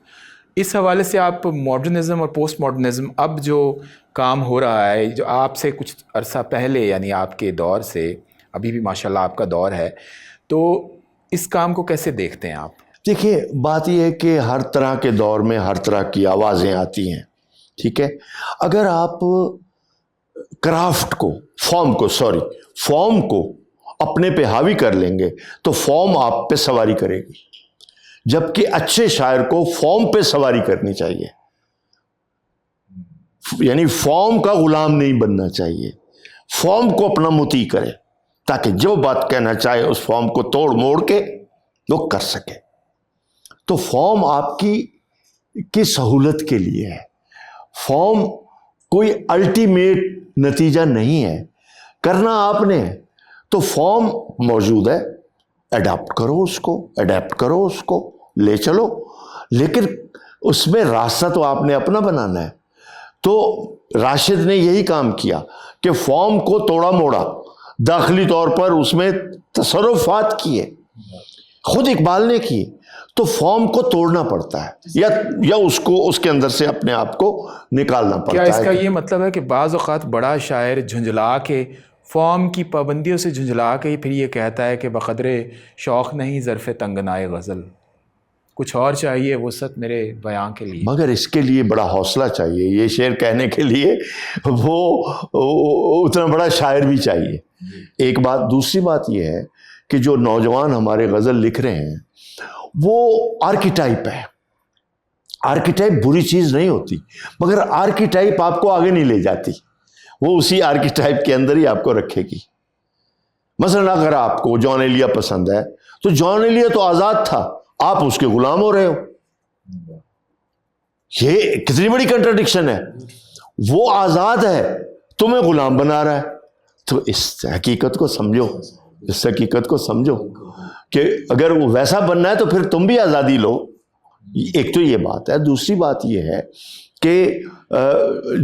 اس حوالے سے آپ ماڈرنزم اور پوسٹ ماڈرنزم اب جو کام ہو رہا ہے، جو آپ سے کچھ عرصہ پہلے یعنی آپ کے دور سے ابھی بھی ماشاءاللہ آپ کا دور ہے، تو اس کام کو کیسے دیکھتے ہیں آپ؟ دیکھیے بات یہ ہے کہ ہر طرح کے دور میں ہر طرح کی آوازیں آتی ہیں، ٹھیک ہے۔ اگر آپ کرافٹ کو، فارم کو اپنے پہ حاوی کر لیں گے تو فارم آپ پہ سواری کرے گی، جبکہ اچھے شاعر کو فارم پہ سواری کرنی چاہیے، یعنی فارم کا غلام نہیں بننا چاہیے، فارم کو اپنا مطیع کرے تاکہ جو بات کہنا چاہے اس فارم کو توڑ موڑ کے وہ کر سکے۔ تو فارم آپ کی سہولت کے لیے ہے، فارم کوئی الٹیمیٹ نتیجہ نہیں ہے، کرنا آپ نے تو فارم موجود ہے، اڈاپٹ کرو اس کو لے چلو، لیکن اس میں راستہ تو آپ نے اپنا بنانا ہے۔ تو راشد نے یہی کام کیا کہ فارم کو توڑا موڑا، داخلی طور پر اس میں تصرفات کیے، خود اقبال نے کیے۔ تو فارم کو توڑنا پڑتا ہے یا اس کے اندر سے اپنے آپ کو نکالنا پڑتا ہے۔ کیا اس کا یہ مطلب ہے کہ بعض اوقات بڑا شاعر جھنجھلا کے، فارم کی پابندیوں سے جھنجھلا کے پھر یہ کہتا ہے کہ بقدر شوق نہیں ظرف تنگنائے غزل، کچھ اور چاہیے وسعت میرے بیاں کے لیے؟ مگر اس کے لیے بڑا حوصلہ چاہیے، یہ شعر کہنے کے لیے وہ اتنا بڑا شاعر بھی چاہیے، ایک بات۔ دوسری بات یہ ہے کہ جو نوجوان ہمارے غزل لکھ رہے ہیں وہ آرکیٹائپ ہے۔ آرکیٹائپ بری چیز نہیں ہوتی، مگر آرکیٹائپ آپ کو آگے نہیں لے جاتی، وہ اسی آرکیٹائپ کے اندر ہی آپ کو رکھے گی۔ مثلا اگر آپ کو جان ایلیا پسند ہے تو جان ایلیا تو آزاد تھا، آپ اس کے غلام ہو رہے ہو، یہ کتنی بڑی کنٹراڈکشن ہے۔ وہ آزاد ہے، تمہیں غلام بنا رہا ہے۔ تو اس حقیقت کو سمجھو کہ اگر وہ ویسا بننا ہے تو پھر تم بھی آزادی لو۔ ایک تو یہ بات ہے۔ دوسری بات یہ ہے کہ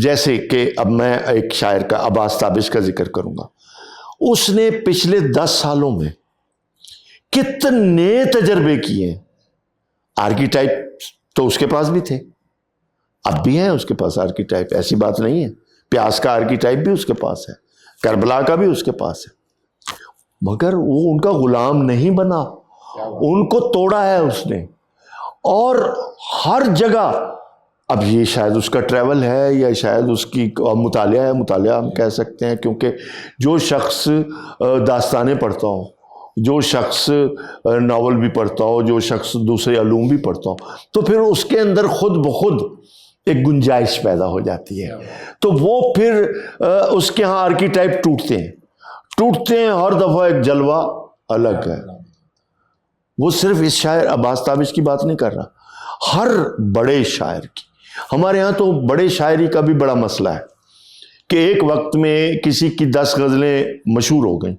جیسے کہ اب میں ایک شاعر کا عباس تابش کا ذکر کروں گا، اس نے پچھلے 10 سالوں میں کتنے تجربے کیے ہیں۔ آرکیٹائپ تو اس کے پاس بھی تھے، اب بھی ہیں اس کے پاس آرکیٹائپ، ایسی بات نہیں ہے۔ پیاس کا آرکیٹائپ بھی اس کے پاس ہے، کربلا کا بھی اس کے پاس ہے، مگر وہ ان کا غلام نہیں بنا، ان کو توڑا ہے اس نے۔ اور ہر جگہ اب یہ شاید اس کا ٹریول ہے یا شاید اس کی مطالعہ ہے، مطالعہ ہم کہہ سکتے ہیں، کیونکہ جو شخص داستانیں پڑھتا ہو، جو شخص ناول بھی پڑھتا ہو، جو شخص دوسرے علوم بھی پڑھتا ہو، تو پھر اس کے اندر خود بخود ایک گنجائش پیدا ہو جاتی ہے، تو وہ پھر اس کے ہاں آرکیٹائپ ٹوٹتے ہیں، ہر دفعہ ایک جلوہ الگ ہے۔ وہ صرف اس شاعر عباس تابش کی بات نہیں کر رہا، ہر بڑے شاعر کی۔ ہمارے ہاں تو بڑے شاعری کا بھی بڑا مسئلہ ہے کہ ایک وقت میں کسی کی 10 غزلیں مشہور ہو گئیں،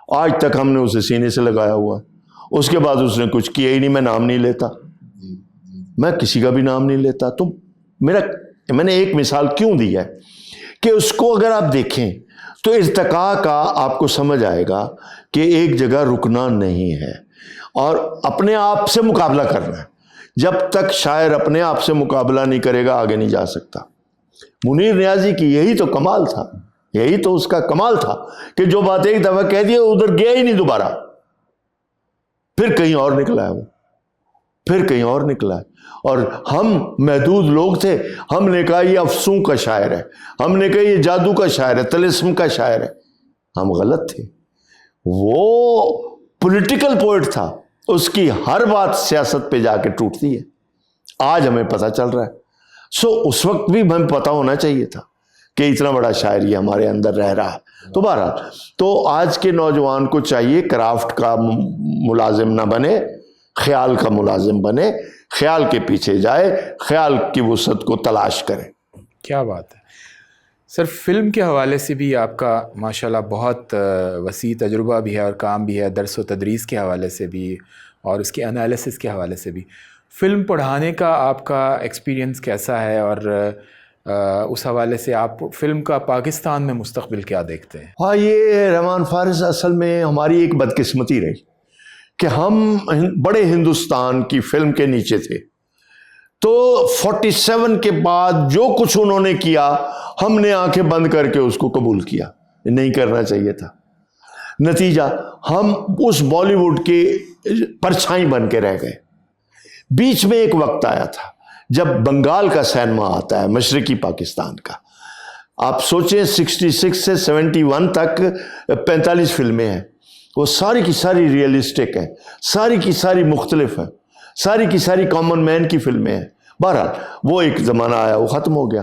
آج تک ہم نے اسے سینے سے لگایا ہوا ہے، اس کے بعد اس نے کچھ کیا ہی نہیں۔ میں نام نہیں لیتا، میں کسی کا بھی نام نہیں لیتا۔ تو میں نے ایک مثال کیوں دی ہے کہ اس کو اگر آپ دیکھیں تو ارتقاء کا آپ کو سمجھ آئے گا کہ ایک جگہ رکنا نہیں ہے اور اپنے آپ سے مقابلہ کرنا ہے۔ جب تک شاعر اپنے آپ سے مقابلہ نہیں کرے گا آگے نہیں جا سکتا۔ منیر نیازی کی یہی تو کمال تھا، یہی تو اس کا کمال تھا کہ جو بات ایک دفعہ کہہ دی ادھر گیا ہی نہیں دوبارہ، پھر کہیں اور نکلا ہے، وہ پھر کہیں اور نکلا ہے۔ اور ہم محدود لوگ تھے، ہم نے کہا یہ افسوں کا شاعر ہے، ہم نے کہا یہ جادو کا شاعر ہے، طلسم کا شاعر ہے۔ ہم غلط تھے۔ وہ پولیٹیکل پوئٹ تھا، اس کی ہر بات سیاست پہ جا کے ٹوٹتی ہے۔ آج ہمیں پتہ چل رہا ہے۔ اس وقت بھی ہمیں پتہ ہونا چاہیے تھا کہ اتنا بڑا شاعر یہ ہمارے اندر رہ رہا ہے۔ تو بہرحال تو آج کے نوجوان کو چاہیے کرافٹ کا ملازم نہ بنے، خیال کا ملازم بنے، خیال کے پیچھے جائے، خیال کی وسعت کو تلاش کرے۔ کیا بات ہے سر، فلم کے حوالے سے بھی آپ کا ماشاءاللہ بہت وسیع تجربہ بھی ہے اور کام بھی ہے، درس و تدریس کے حوالے سے بھی اور اس کے انالیسس کے حوالے سے بھی۔ فلم پڑھانے کا آپ کا ایکسپیرینس کیسا ہے اور اس حوالے سے آپ فلم کا پاکستان میں مستقبل کیا دیکھتے ہیں؟ ہاں، یہ رحمان فارس اصل میں ہماری ایک بدقسمتی رہی کہ ہم بڑے ہندوستان کی فلم کے نیچے تھے، تو 47 کے بعد جو کچھ انہوں نے کیا ہم نے آنکھیں بند کر کے اس کو قبول کیا، نہیں کرنا چاہیے تھا۔ نتیجہ ہم اس بالی ووڈ کے پرچھائی بن کے رہ گئے۔ بیچ میں ایک وقت آیا تھا جب بنگال کا سینما آتا ہے، مشرقی پاکستان کا، آپ سوچیں 66 سے 71 تک 45 فلمیں ہیں، وہ ساری کی ساری ریئلسٹک ہیں، ساری کی ساری مختلف ہیں، ساری کی ساری کامن مین کی فلمیں ہیں۔ بہرحال وہ ایک زمانہ آیا، وہ ختم ہو گیا۔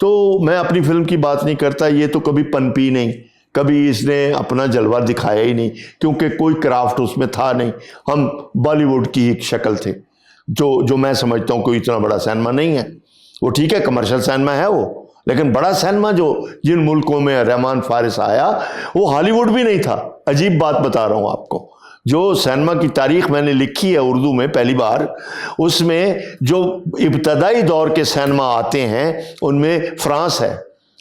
تو میں اپنی فلم کی بات نہیں کرتا، یہ تو کبھی پنپی نہیں، کبھی اس نے اپنا جلوہ دکھایا ہی نہیں، کیونکہ کوئی کرافٹ اس میں تھا نہیں۔ ہم بالی ووڈ کی ایک شکل تھے، جو میں سمجھتا ہوں کوئی اتنا بڑا سینما نہیں ہے۔ وہ ٹھیک ہے کمرشل سینما ہے وہ، لیکن بڑا سینما جو جن ملکوں میں رحمان فارس آیا وہ ہالی ووڈ بھی نہیں تھا۔ عجیب بات بتا رہا ہوں آپ کو، جو سینما کی تاریخ میں نے لکھی ہے اردو میں پہلی بار، اس میں جو ابتدائی دور کے سینما آتے ہیں ان میں فرانس ہے۔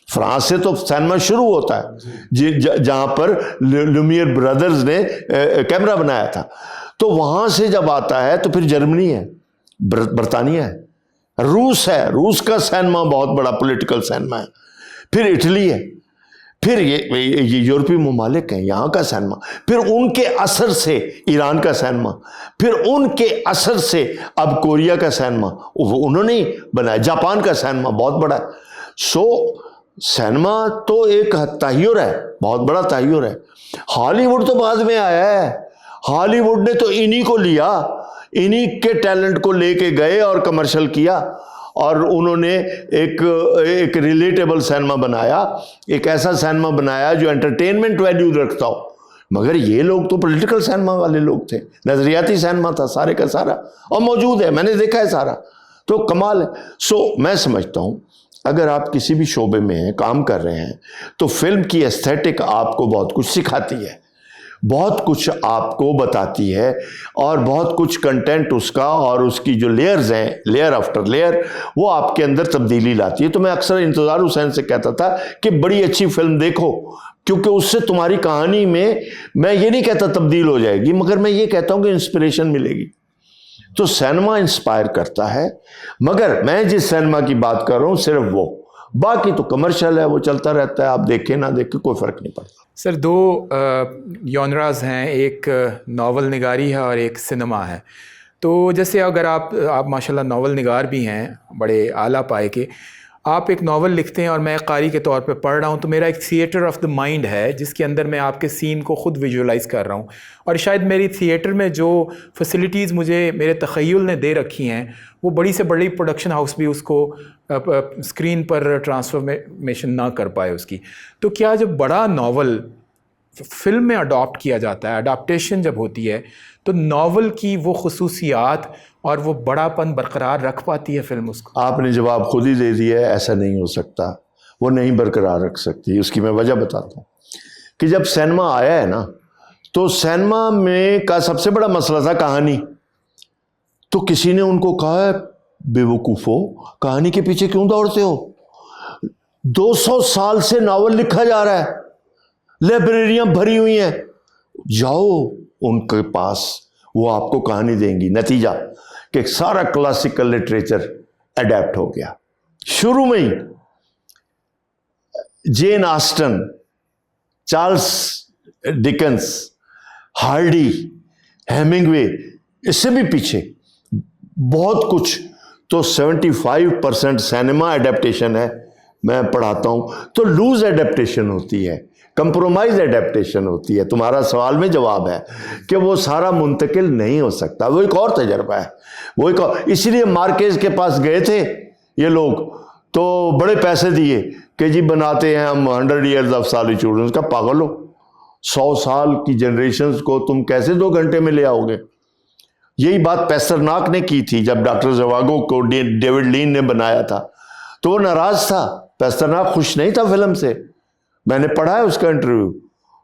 فرانس سے تو سینما شروع ہوتا ہے، جہاں پر لومیئر برادرز نے کیمرہ بنایا تھا۔ تو وہاں سے جب آتا ہے تو پھر جرمنی ہے، برطانیہ ہے، روس ہے، روس کا سینما بہت بڑا پولیٹیکل سینما ہے، پھر اٹلی ہے، پھر یہ یورپی ممالک ہیں، یہاں کا سینما، پھر ان کے اثر سے ایران کا سینما، پھر ان کے اثر سے اب کوریا کا سینما انہوں نے بنایا، جاپان کا سینما بہت بڑا ہے۔ سینما تو ایک تحیر ہے، بہت بڑا تحیر ہے۔ ہالی ووڈ تو بعد میں آیا ہے، ہالی ووڈ نے تو انہی کو لیا، انہی کے ٹیلنٹ کو لے کے گئے اور کمرشل کیا، اور انہوں نے ایک ریلیٹیبل سینما بنایا، ایک ایسا سینما بنایا جو انٹرٹینمنٹ ویلیو رکھتا ہو۔ مگر یہ لوگ تو پولیٹیکل سینما والے لوگ تھے، نظریاتی سینما تھا سارے کا سارا، اور موجود ہے، میں نے دیکھا ہے سارا، تو کمال ہے۔ میں سمجھتا ہوں اگر آپ کسی بھی شعبے میں ہیں، کام کر رہے ہیں، تو فلم کی ایستھیٹک آپ کو بہت کچھ سکھاتی ہے، بہت کچھ آپ کو بتاتی ہے، اور بہت کچھ کنٹینٹ اس کا اور اس کی جو لیئرز ہیں، لیئر آفٹر لیئر، وہ آپ کے اندر تبدیلی لاتی ہے۔ تو میں اکثر انتظار حسین سے کہتا تھا کہ بڑی اچھی فلم دیکھو، کیونکہ اس سے تمہاری کہانی میں یہ نہیں کہتا تبدیل ہو جائے گی، مگر میں یہ کہتا ہوں کہ انسپریشن ملے گی۔ تو سینما انسپائر کرتا ہے، مگر میں جس سینما کی بات کر رہا ہوں صرف وہ، باقی تو کمرشل ہے، وہ چلتا رہتا ہے، آپ دیکھیں نہ دیکھیں کوئی فرق نہیں پڑتا۔ سر، دو یونراز ہیں، ایک ناول نگاری ہے اور ایک سنیما ہے، تو جیسے اگر آپ ماشاءاللہ ناول نگار بھی ہیں بڑے اعلیٰ پائے کے، آپ ایک ناول لکھتے ہیں اور میں قاری کے طور پہ پڑھ رہا ہوں تو میرا ایک تھیٹر آف دا مائنڈ ہے جس کے اندر میں آپ کے سین کو خود ویژولائز کر رہا ہوں، اور شاید میری تھیٹر میں جو فیسلٹیز مجھے میرے تخیل نے دے رکھی ہیں وہ بڑی سے بڑی پروڈکشن ہاؤس بھی اس کو اسکرین پر ٹرانسفارمیشن نہ کر پائے اس کی. تو کیا جب بڑا ناول فلم میں اڈاپٹ کیا جاتا ہے، اڈاپٹیشن جب ہوتی ہے، تو ناول کی وہ خصوصیات اور وہ بڑا پن برقرار رکھ پاتی ہے فلم اس کو؟ آپ نے جواب خود ہی دے دیا ہے، ایسا نہیں ہو سکتا، وہ نہیں برقرار رکھ سکتی. اس کی میں وجہ بتاتا ہوں کہ جب سینما آیا ہے نا تو سینما میں کا سب سے بڑا مسئلہ تھا کہانی. تو کسی نے ان کو کہا ہے بے وقوفو، کہانی کے پیچھے کیوں دوڑتے ہو؟ 200 سال سے ناول لکھا جا رہا ہے، لائبریریاں بھری ہوئی ہیں، جاؤ ان کے پاس، وہ آپ کو کہانی دیں گی. نتیجہ کہ سارا کلاسیکل لٹریچر اڈیپٹ ہو گیا. شروع میں ہی Jane Austen, Charles Dickens, Hardy, Hemingway, اس سے بھی پیچھے بہت کچھ. تو 75% سینما ایڈیپٹیشن ہے. میں پڑھاتا ہوں تو لوز ایڈیپٹیشن ہوتی ہے، کمپرومائز ایڈیپٹیشن ہوتی ہے. تمہارا سوال میں جواب ہے کہ وہ سارا منتقل نہیں ہو سکتا، وہ ایک اور تجربہ ہے، وہ ایک اور. اس لیے مارکیز کے پاس گئے تھے یہ لوگ تو بڑے پیسے دیے کہ جی بناتے ہیں ہم 100 years of solitude. اس کا پاگل ہو، 100 سال کی جنریشنز کو تم کیسے 2 گھنٹے میں لے آؤ گے؟ یہی بات پیسٹرناک نے کی تھی جب ڈاکٹر زواگو کو ڈیوڈ لین نے بنایا تھا تو وہ ناراض تھا. پیسٹرناک خوش نہیں تھا فلم سے. میں نے پڑھا ہے اس کا انٹرویو،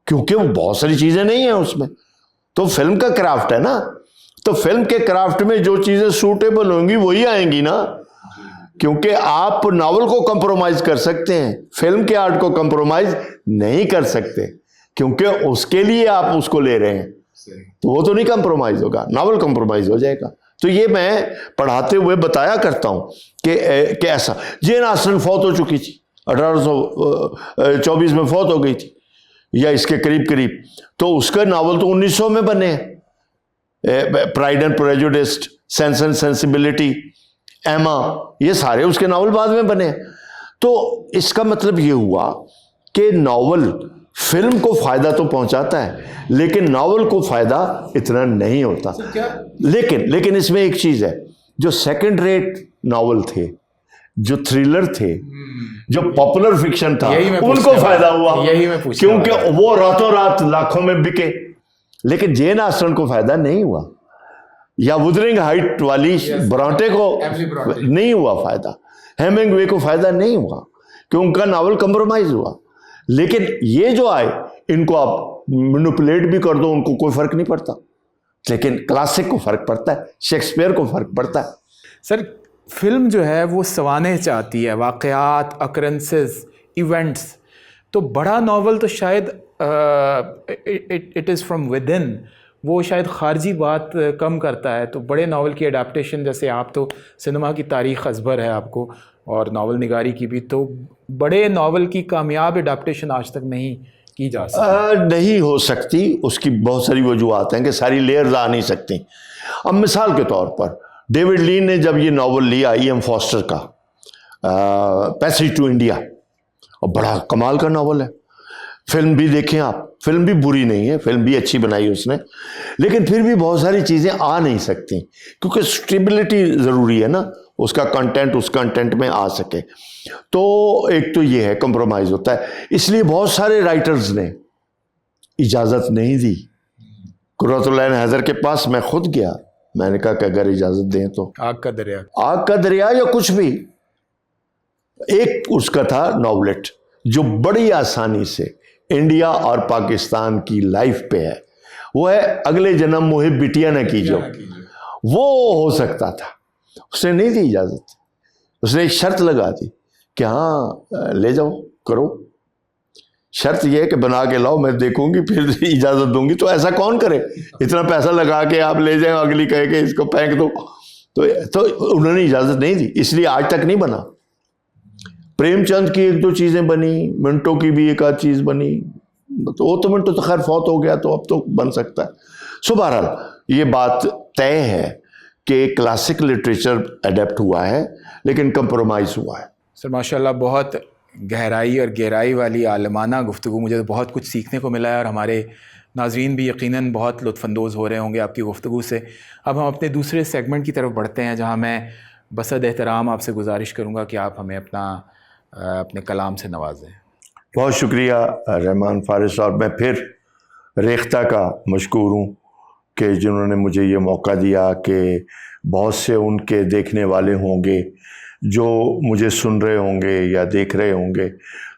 کیونکہ وہ بہت ساری چیزیں نہیں ہیں اس میں. تو فلم کا کرافٹ ہے نا، تو فلم کے کرافٹ میں جو چیزیں سوٹیبل ہوں گی وہی آئیں گی نا. کیونکہ آپ ناول کو کمپرومائز کر سکتے ہیں، فلم کے آرٹ کو کمپرومائز نہیں کر سکتے، کیونکہ اس کے لیے آپ اس کو لے رہے ہیں. تو وہ تو نہیں کمپرومائز ہوگا، ناول کمپرومائز ہو جائے گا. تو یہ میں پڑھاتے ہوئے بتایا کرتا ہوں کہ ایسا. جین آسٹن فوت ہو چکی تھی، 1824 میں فوت ہو گئی تھی یا اس کے قریب قریب. تو اس کا ناول تو 1900 میں بنے ہیں. Pride and Prejudices, Sense and Sensibility, Emma, یہ سارے اس کے ناول بعد میں بنے ہیں. تو اس کا مطلب یہ ہوا کہ ناول فلم کو فائدہ تو پہنچاتا ہے لیکن ناول کو فائدہ اتنا نہیں ہوتا. لیکن اس میں ایک چیز ہے، جو سیکنڈ ریٹ ناول تھے، جو تھرلر تھے، جو پاپولر فکشن تھا، ان کو فائدہ ہوا کیونکہ وہ راتوں رات لاکھوں میں بکے. لیکن جین آسٹن کو فائدہ نہیں ہوا، یا وودرنگ ہائٹ والی برانٹے کو نہیں ہوا فائدہ، ہیمنگوے کو فائدہ نہیں ہوا کہ ان کا ناول کمپرومائز ہوا. لیکن یہ جو آئے ان کو آپ مینوپولیٹ بھی کر دو، ان کو کوئی فرق نہیں پڑتا. لیکن کلاسک کو فرق پڑتا ہے، شیکسپیئر کو فرق پڑتا ہے. سر فلم جو ہے وہ سوانح چاہتی ہے، واقعات، اکرنسز، ایونٹس. تو بڑا ناول تو شاید it is from with in, وہ شاید خارجی بات کم کرتا ہے. تو بڑے ناول کی اڈاپٹیشن، جیسے آپ تو سنیما کی تاریخ ازبر ہے آپ کو اور ناول نگاری کی بھی، تو بڑے ناول کی کامیاب اڈاپٹیشن آج تک نہیں کی جا سکتی. نہیں ہو سکتی. اس کی بہت ساری وجوہات ہیں کہ ساری لیئرز آ نہیں سکتی. اب مثال کے طور پر ڈیوڈ لین نے جب یہ ناول لیا ای ایم فاسٹر کا پیسیج ٹو انڈیا، اور بڑا کمال کا ناول ہے. فلم بھی دیکھیں آپ، فلم بھی بری نہیں ہے، فلم بھی اچھی بنائی اس نے، لیکن پھر بھی بہت ساری چیزیں آ نہیں سکتی کیونکہ سٹیبلٹی ضروری ہے نا، اس کا کنٹینٹ اس کنٹینٹ میں آ سکے. تو ایک تو یہ ہے کمپرومائز ہوتا ہے. اس لیے بہت سارے رائٹرز نے اجازت نہیں دی. قرۃ العین حیدر کے پاس میں خود گیا، میں نے کہا کہ اگر اجازت دیں تو آگ کا دریا، آگ کا دریا یا کچھ بھی. ایک اس کا تھا ناولٹ جو بڑی آسانی سے انڈیا اور پاکستان کی لائف پہ ہے، وہ ہے اگلے جنم محب بٹیا نہ کیجو. وہ ہو سکتا تھا، اس نے نہیں دی اجازت. اس نے ایک شرط لگا دی کہ ہاں لے جاؤ کرو. شرط یہ ہے کہ بنا کے لاؤ، میں دیکھوں گی پھر اجازت دوں گی. تو ایسا کون کرے، اتنا پیسہ لگا کے آپ لے جائیں، اگلی کہے کہ اس کو پھینک دو. تو انہوں نے اجازت نہیں دی، اس لیے آج تک نہیں بنا. پریم چند کی 1-2 چیزیں بنی، منٹو کی بھی 1 آدھ چیز بنی. تو وہ تو منٹو تو خیر فوت ہو گیا، تو اب تو بن سکتا ہے. سو بہرحال یہ بات طے ہے کہ کلاسک لٹریچر اڈیپٹ ہوا ہے لیکن کمپرومائز ہوا ہے. سر ماشاءاللہ بہت گہرائی اور گہرائی والی عالمانہ گفتگو، مجھے بہت کچھ سیکھنے کو ملا ہے، اور ہمارے ناظرین بھی یقیناً بہت لطف اندوز ہو رہے ہوں گے آپ کی گفتگو سے. اب ہم اپنے دوسرے سیگمنٹ کی طرف بڑھتے ہیں، جہاں میں بصد احترام آپ سے گزارش کروں گا کہ آپ ہمیں اپنے کلام سے نوازیں. بہت شکریہ رحمان فارس، اور میں پھر ریختہ کا مشکور ہوں کہ جنہوں نے مجھے یہ موقع دیا کہ بہت سے ان کے دیکھنے والے ہوں گے جو مجھے سن رہے ہوں گے یا دیکھ رہے ہوں گے،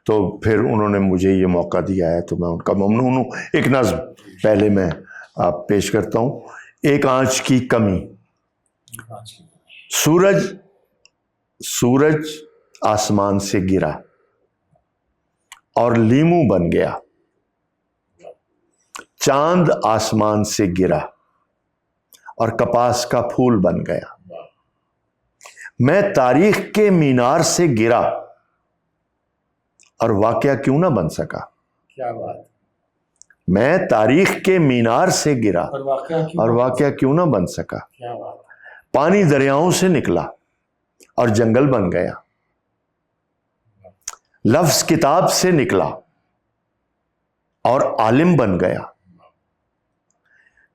تو پھر انہوں نے مجھے یہ موقع دیا ہے تو میں ان کا ممنون ہوں. ایک نظم پہلے میں آپ پیش کرتا ہوں. ایک آنچ کی کمی. سورج آسمان سے گرا اور لیمو بن گیا، چاند آسمان سے گرا اور کپاس کا پھول بن گیا. میں تاریخ کے مینار سے گرا اور واقعہ کیوں نہ بن سکا. کیا بات. میں تاریخ کے مینار سے گرا اور واقعہ کیوں نہ بن سکا. کیا بات. پانی دریاؤں سے نکلا اور جنگل بن گیا. لفظ کتاب سے نکلا اور عالم بن گیا.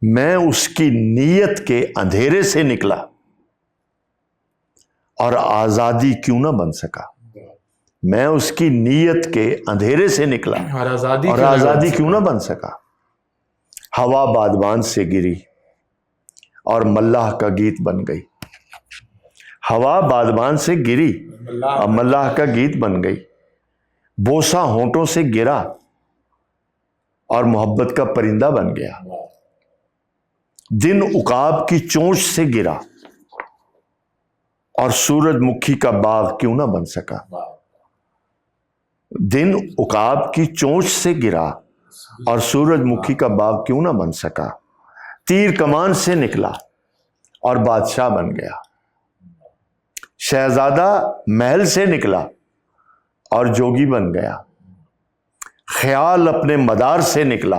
میں اس کی نیت کے اندھیرے سے نکلا اور آزادی کیوں نہ بن سکا. میں اس کی نیت کے اندھیرے سے نکلا اور آزادی کیوں نہ بن سکا. ہوا بادبان سے گری اور ملاح کا گیت بن گئی. ہوا بادبان سے گری اور ملاح کا گیت بن گئی. بوسہ ہونٹوں سے گرا اور محبت کا پرندہ بن گیا. دن عقاب کی چونچ سے گرا اور سورج مکھی کا باغ کیوں نہ بن سکا. دن عقاب کی چونچ سے گرا اور سورج مکھی کا باغ کیوں نہ بن سکا. تیر کمان سے نکلا اور بادشاہ بن گیا. شہزادہ محل سے نکلا اور جوگی بن گیا. خیال اپنے مدار سے نکلا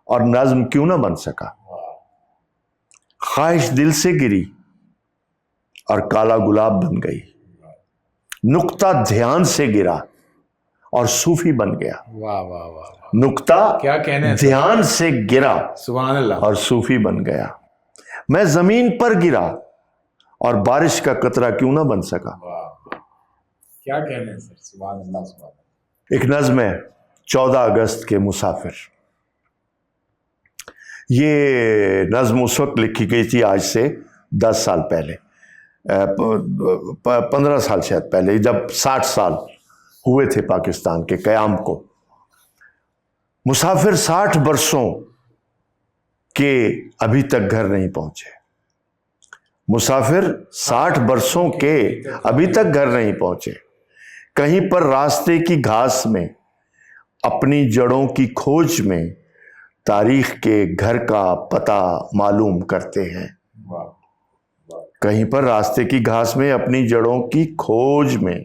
اور نظم کیوں نہ بن سکا. خواہش دل سے گری اور کالا گلاب بن گئی. نقطہ دھیان سے گرا اور صوفی بن گیا. واہ واہ واہ. نقطہ کیا کہنے دھیان سے گرا سبحان اللہ. اور صوفی بن گیا. میں زمین پر گرا اور بارش کا قطرہ کیوں نہ بن سکا. کیا کہنے سر. سبحان اللہ سبحان اللہ. ایک نظم ہے 14 اگست کے مسافر. یہ نظم اس وقت لکھی گئی تھی آج سے 10 سال پہلے، 15 سال شاید پہلے، جب 60 سال ہوئے تھے پاکستان کے قیام کو. مسافر 60 برسوں کے ابھی تک گھر نہیں پہنچے. مسافر 60 برسوں کے ابھی تک گھر نہیں پہنچے. کہیں پر راستے کی گھاس میں اپنی جڑوں کی کھوج میں تاریخ کے گھر کا پتہ معلوم کرتے ہیں. کہیں پر راستے کی گھاس میں اپنی جڑوں کی کھوج میں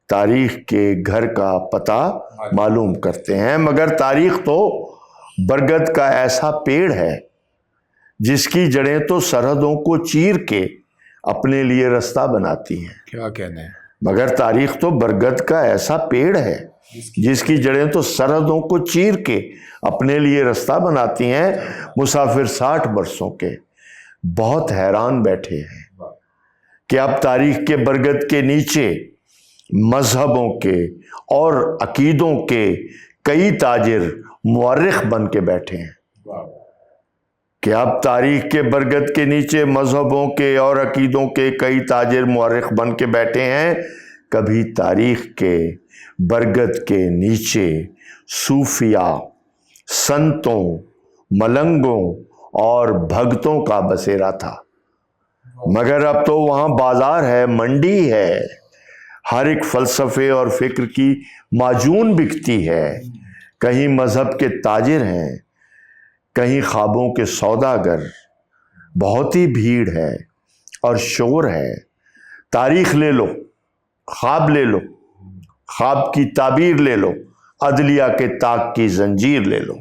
تاریخ کے گھر کا پتہ معلوم کرتے ہیں. مگر تاریخ تو برگد کا ایسا پیڑ ہے جس کی جڑیں تو سرحدوں کو چیر کے اپنے لیے رستہ بناتی ہیں. کیا کہنے. مگر تاریخ تو برگد کا ایسا پیڑ ہے جس کی جڑیں تو سرحدوں کو چیر کے اپنے لیے رستہ بناتی ہیں. مسافر 60 برسوں کے بہت حیران بیٹھے ہیں کہ اب تاریخ کے برگد کے نیچے مذہبوں کے اور عقیدوں کے کئی تاجر مورخ بن کے بیٹھے ہیں. کہ اب تاریخ کے برگد کے نیچے مذہبوں کے اور عقیدوں کے کئی تاجر مورخ بن کے بیٹھے ہیں. کبھی تاریخ کے برگد کے نیچے صوفیاء، سنتوں، ملنگوں اور بھگتوں کا بسیرا تھا. مگر اب تو وہاں بازار ہے، منڈی ہے، ہر ایک فلسفے اور فکر کی معجون بکتی ہے. کہیں مذہب کے تاجر ہیں، کہیں خوابوں کے سوداگر. بہت ہی بھیڑ ہے اور شور ہے. تاریخ لے لو، خواب لے لو، خواب کی تعبیر لے لو، عدلیہ کے طاق کی زنجیر لے لو.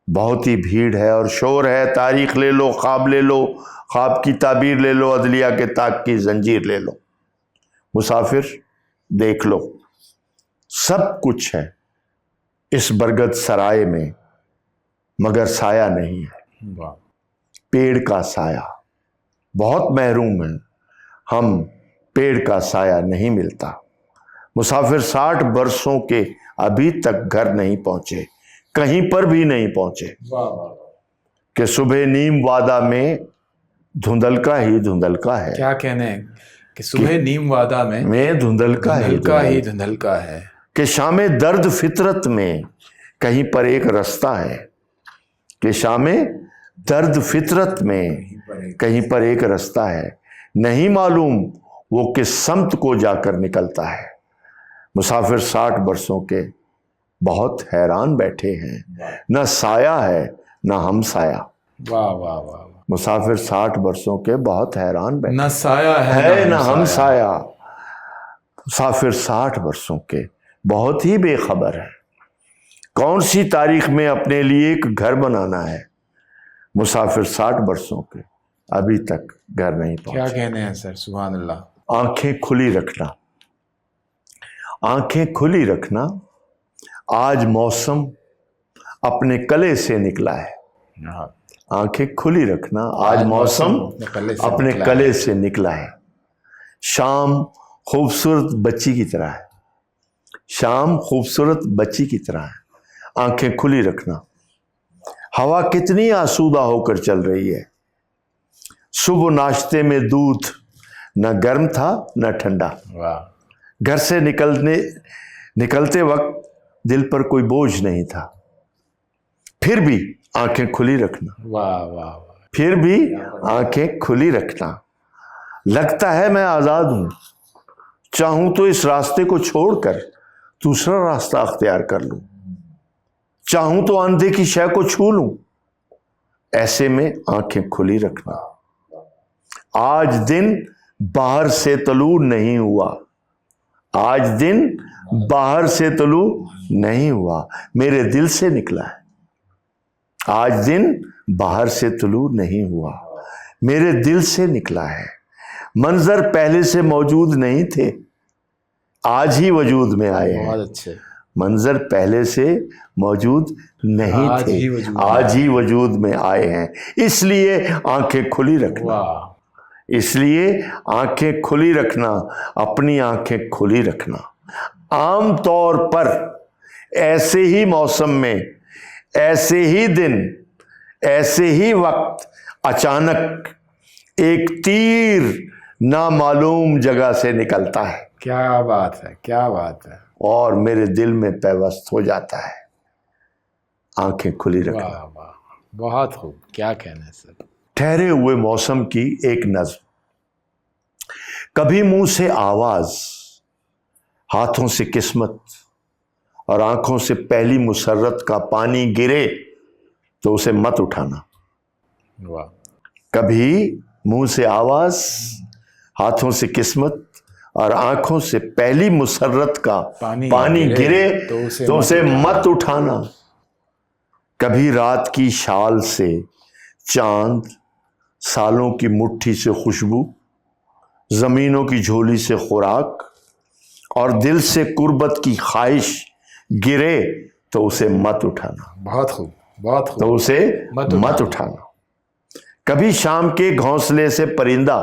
بہت ہی بھیڑ ہے اور شور ہے. تاریخ لے لو، خواب لے لو، خواب کی تعبیر لے لو، عدلیہ کے طاق کی زنجیر لے لو. مسافر دیکھ لو، سب کچھ ہے اس برگد سرائے میں، مگر سایہ نہیں ہے. پیڑ کا سایہ بہت محروم ہے، ہم پیڑ کا سایہ نہیں ملتا. مسافر 60 برسوں کے ابھی تک گھر نہیں پہنچے، کہیں پر بھی نہیں پہنچے کہ صبح نیم وادہ میں دھندلکا ہی دھندلکا ہے. کیا کہنے ہیں کہ صبح نیم وادہ میں دھندلکا ہی دھندلکا ہے، کہ شام درد فطرت میں کہیں پر ایک رستہ ہے، کہ شام درد فطرت میں کہیں پر ایک رستہ ہے. نہیں معلوم وہ کس سمت کو جا کر نکلتا ہے. مسافر 60 برسوں کے بہت حیران بیٹھے ہیں، نہ سایہ ہے نہ ہم سایہ. واہ واہ واہ. مسافر 60 برسوں کے بہت حیران بیٹھے، نہ سایہ ہے نہ ہم سایہ. مسافر 60 برسوں کے بہت ہی بے خبر ہے، کون سی تاریخ میں اپنے لیے ایک گھر بنانا ہے. مسافر 60 برسوں کے ابھی تک گھر نہیں پہنچے. کیا کہنے ہیں سر، سبحان اللہ. آنکھیں کھلی رکھنا، آنکھیں کھلی رکھنا. آج موسم اپنے کلے سے نکلا ہے. آنکھیں کھلی رکھنا، آج موسم اپنے کلے سے نکلا ہے. شام خوبصورت بچی کی طرح ہے، شام خوبصورت بچی کی طرح ہے. آنکھیں کھلی رکھنا. ہوا کتنی آسودہ ہو کر چل رہی ہے. صبح ناشتے میں دودھ نہ گرم تھا نہ ٹھنڈا. گھر سے نکلتے وقت دل پر کوئی بوجھ نہیں تھا. پھر بھی آنکھیں کھلی رکھنا. واہ واہ. پھر بھی آنکھیں کھلی رکھنا. لگتا ہے میں آزاد ہوں، چاہوں تو اس راستے کو چھوڑ کر دوسرا راستہ اختیار کر لوں، چاہوں تو اندھے کی شے کو چھو لوں. ایسے میں آنکھیں کھلی رکھنا. آج دن باہر سے طلوع نہیں ہوا، آج دن باہر سے طلوع نہیں ہوا، میرے دل سے نکلا ہے. آج دن باہر سے طلوع نہیں ہوا، میرے دل سے نکلا ہے. منظر پہلے سے موجود نہیں تھے، آج ہی وجود میں آئے ہیں. بہت اچھے. منظر پہلے سے موجود نہیں تھے، آج ہی وجود میں آئے ہیں. اس لیے آنکھیں کھلی رکھنا، اس لیے آنکھیں کھلی رکھنا، اپنی آنکھیں کھلی رکھنا. عام طور پر ایسے ہی موسم میں، ایسے ہی دن، ایسے ہی وقت اچانک ایک تیر نامعلوم جگہ سے نکلتا ہے. کیا بات ہے، کیا بات ہے. اور میرے دل میں پیوست ہو جاتا ہے. آنکھیں کھلی رکھنا. واہ واہ، بہت خوب. کیا کہنا ہے سر. ٹھہرے ہوئے موسم کی ایک نظم. کبھی منہ سے آواز، ہاتھوں سے قسمت اور آنکھوں سے پہلی مسرت کا پانی گرے تو اسے مت اٹھانا. واہ. کبھی منہ سے آواز، ہاتھوں سے قسمت اور آنکھوں سے پہلی مسرت کا پانی گرے تو اسے مت اٹھانا. کبھی رات کی شال سے چاند، سالوں کی مٹھی سے خوشبو، زمینوں کی جھولی سے خوراک اور دل سے قربت کی خواہش گرے تو اسے مت اٹھانا. بہت خوب، بہت خوب. تو اسے مت اٹھانا. کبھی شام کے گھونسلے سے پرندہ،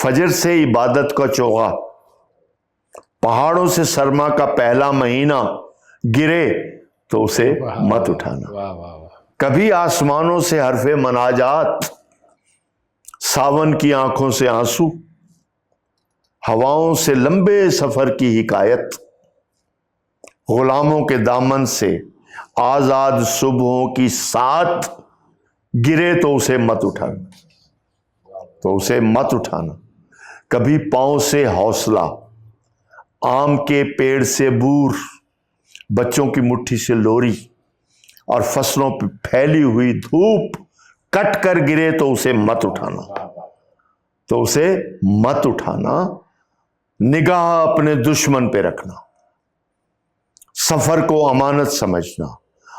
فجر سے عبادت کا چوغا، پہاڑوں سے سرما کا پہلا مہینہ گرے تو اسے مت اٹھانا. واہ واہ واہ. کبھی آسمانوں سے حرف مناجات، ساون کی آنکھوں سے آنسو، ہواؤں سے لمبے سفر کی حکایت، غلاموں کے دامن سے آزاد صبحوں کی سات گرے تو اسے مت اٹھانا. تو اسے مت اٹھانا. کبھی پاؤں سے حوصلہ، آم کے پیڑ سے بور، بچوں کی مٹھی سے لوری اور فصلوں پہ پھیلی ہوئی دھوپ کٹ کر گرے تو اسے مت اٹھانا. تو اسے مت اٹھانا. نگاہ اپنے دشمن پہ رکھنا، سفر کو امانت سمجھنا